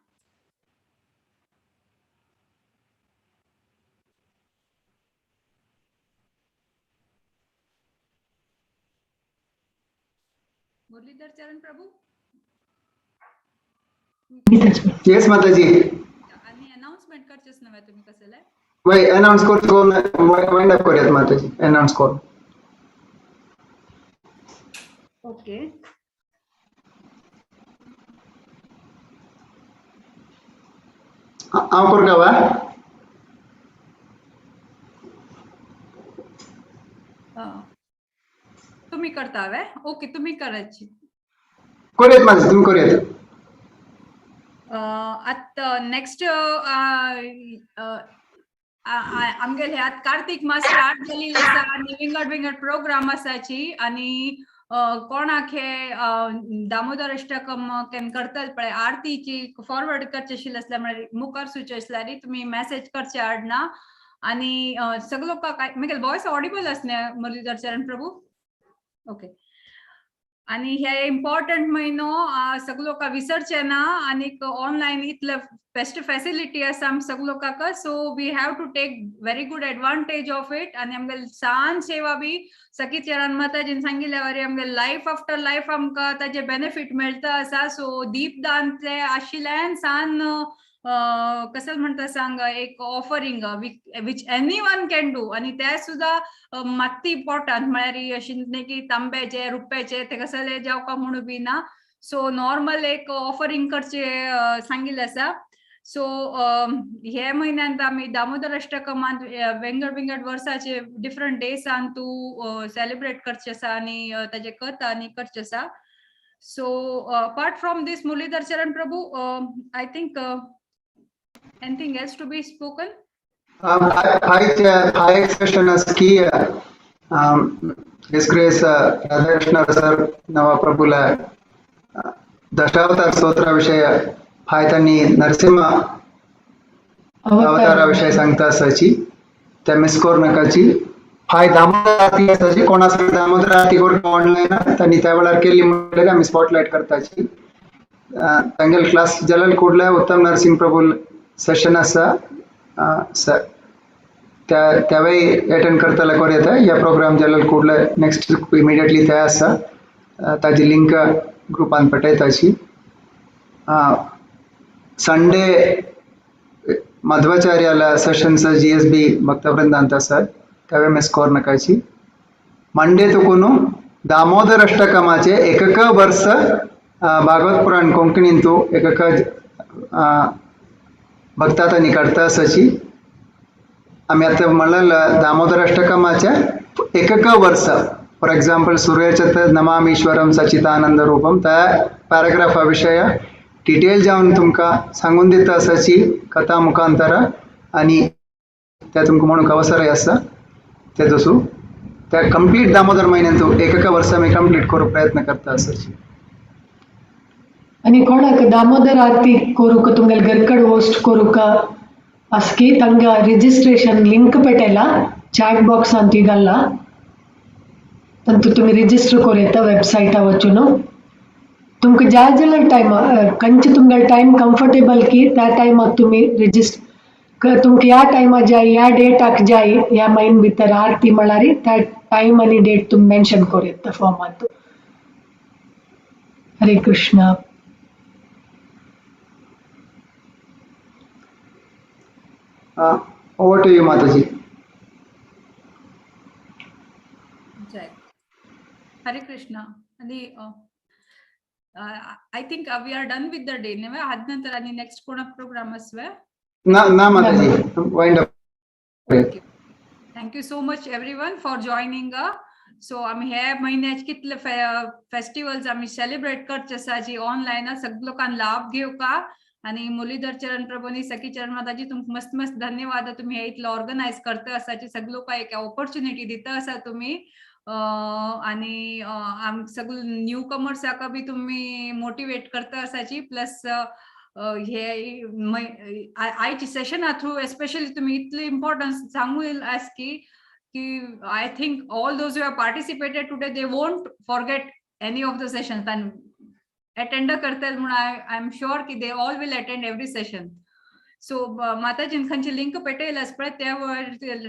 मुरलीधर चरण प्रभू येस माताजी आणि अनाउन्समेंट करचेस नव्हे तुम्ही कसले वय अनाउन्स करून वाइंड अप करूयात माताजी अनाउन्स करून ओके हांव करूं का वा तुम्ही करता हवे ओके तुम्ही करायची करूयात माताजी तुम्ही करूयात आता नेक्स्ट आमगेल ह्यात कार्तिक मास स्टार्ट झालेली आसा आणि विंगड विंगड प्रोग्राम आसाची आणि कोणाक हे दामोदर अष्टकम केन करतल पळय आरतीची फॉरवर्ड करचे आशिल्ले असल्या म्हळ्यार मुखार सुचयसल्यार तुम्ही मेसेज करचे आडना आणि सगळो काय म्हणजे वॉइस ऑडिबल असणे मुरलीधर चरण प्रभू ओके आणि हे इम्पॉर्टंट महिनो सगळो का विसरचे ना आणि ऑनलाइन इतले बेस्ट फॅसिलिटी आसा आम सगळो का so we have to take very good advantage of it आणि आमगे सान सेवा बी सखी चरण माताजीन सांगिल्ल्या वरी आमगे लाईफ आफ्टर लाईफ आमकां ताजे बेनिफिट मेळता आसा सो दीपदानचे आशिल्ल्यान सान कसं म्हणता सांग एक offering which any one can do आणि ते सुद्धा माती इम्पॉर्टंट म्हळ्यार अशी न्ही की तांब्याचे रुप्याचे ते कसले जावका म्हणू बी ना सो नॉर्मल एक ऑफरिंग करचे सांगिल्ले आसा सो हे म्हयन्यांत आमी दामोदर अष्टकमांत वेंगड विंगड वर्साचे डिफरंट डेसान तू सेलिब्रेट करचे आसा आणि ताजे कथा आणि करचे आसा so apart from this Muralidhar Charan Prabhu I think anything else to be spoken? high expression as key disgrace Radhakrishna sir Navaprabhula दशावतार स्तोत्रा विषय हाय त्यांनी नरसिंह अवतारा विषय सांगता आसाची त्या मिस करू नकाची हाय दामोदर आरती आसाची कोणासाठी दामोदर आरती करून ऑनलाइन त्यांनी त्या वेळार केली म्हणजे आम्ही स्पॉटलाइट करताची तांगेल क्लास जलल कुडले उत्तम नरसिंह प्रभू सेशन आसा त्यावेळी अटेंड करताला करूयात या प्रोग्राम जलल कुडले नेक्स्ट इमिडिएटली त्या आसा ताजी लिंक ग्रुपान पठयताची संडे मध्वाचार्याला सेशन्स GSB भक्तवृंदांत आसा त्यावेळी मिस करू नकाची मंडे तुकुनु दामोदर अष्टकमाचे एकक वर्ष भागवत पुराण कोंकणीन तू एकक भक्तातांनी करता आसाची आम्ही आता म्हणलं दामोदर अष्टकमाचे एकक वर्ष फॉर एक्झाम्पल सूर्यचत नमामीश्वरम सचितानंद रूपम त्या पॅराग्राफा विषय डिटेल जाऊन तुमका सांगून दिता आसाची कथा मुखांतर आणि त्या तुमकां म्हणून अवसर आसा ते दसू त्या कंप्लीट दामोदर महिन्यात एकक वर्ष आम्ही कंप्लीट करू प्रयत्न करता आसाची आणि कोणाक दामोदर आरती करूक तुमगेल घरकड होस्ट करूक अस्की तंग registration link patella chat box अंत गल्ला तंतु तुम्ही रिजिस्टर करूं वेबसाइट वचून तुमकां जाय जाल्यार टायम खंयचे तुमगेल टायम कंफर्टेबल की त्या टायमाक तुम्ही रिजिस्टर तुमकां ह्या टायमा जाय ह्या डेटाक जाय ह्या म्हयने भितर आरती म्हळ्यार त्या टायम आनी डेट तुमी मेन्शन करूं येता फॉर्मात हरे Krishna over to you Mataji. Jai. Hare Krishna. आणि I think we are done with the day. नेवे आद नंतर आणि नेक्स्ट कोणा प्रोग्राम असवे ना Mataji. Wind up. Thank you so much everyone for joining. So आम्ही हे महिन्याचे कितले फेस्टिवल्स आम्ही सेलिब्रेट करचे आसाची ऑनलाइन सगळो लोकांक लाभ घेवका आणि मुरलीधर चरण प्रभूनी सखी चरण माताजी तुमक मस्त मस्त धन्यवाद तुम्ही हे इथलं ऑर्गनायझ करता असाची सगळं लोक एक ऑपॉर्च्युनिटी दिता असा तुम्ही आणि सगळं न्यू कमर्स का बी तुम्ही मोटिवेट करता असाची प्लस हे आयची सेशन थ्रू एस्पेशली तुम्ही इतली इम्पॉर्टन्स सांगू as की I think all those who have participated today, they won't forget any of the sessions and attend करतील म्हणून I am sure की they all will attend every session. So माताजीन Khanchi link पेटेलच पण त्यावर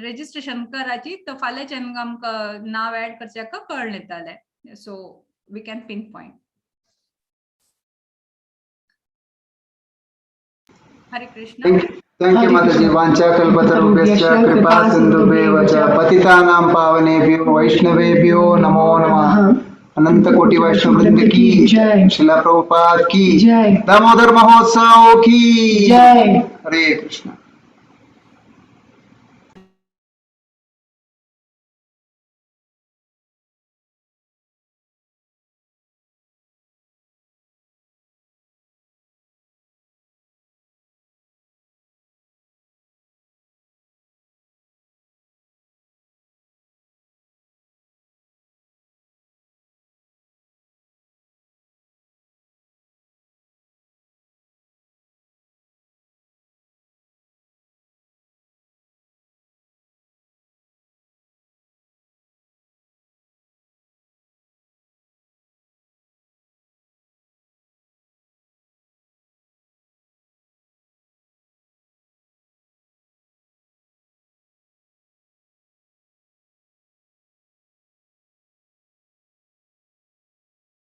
registration करायची तर फाल्याच्यान आमकां नाव add करच्याक कळण येताले so we can pin point. Hare Krishna. Thank you, Mataji. Vancha kalpatarubhyascha kripa sindhubheva cha patitanam pavanebhyo vaishnavebhyo namo namah. अनंत कोटि वैष्णव वृंद की जय. शिला प्रभुपाद की जय. दामोदर महोत्सव की जय. हरे कृष्ण.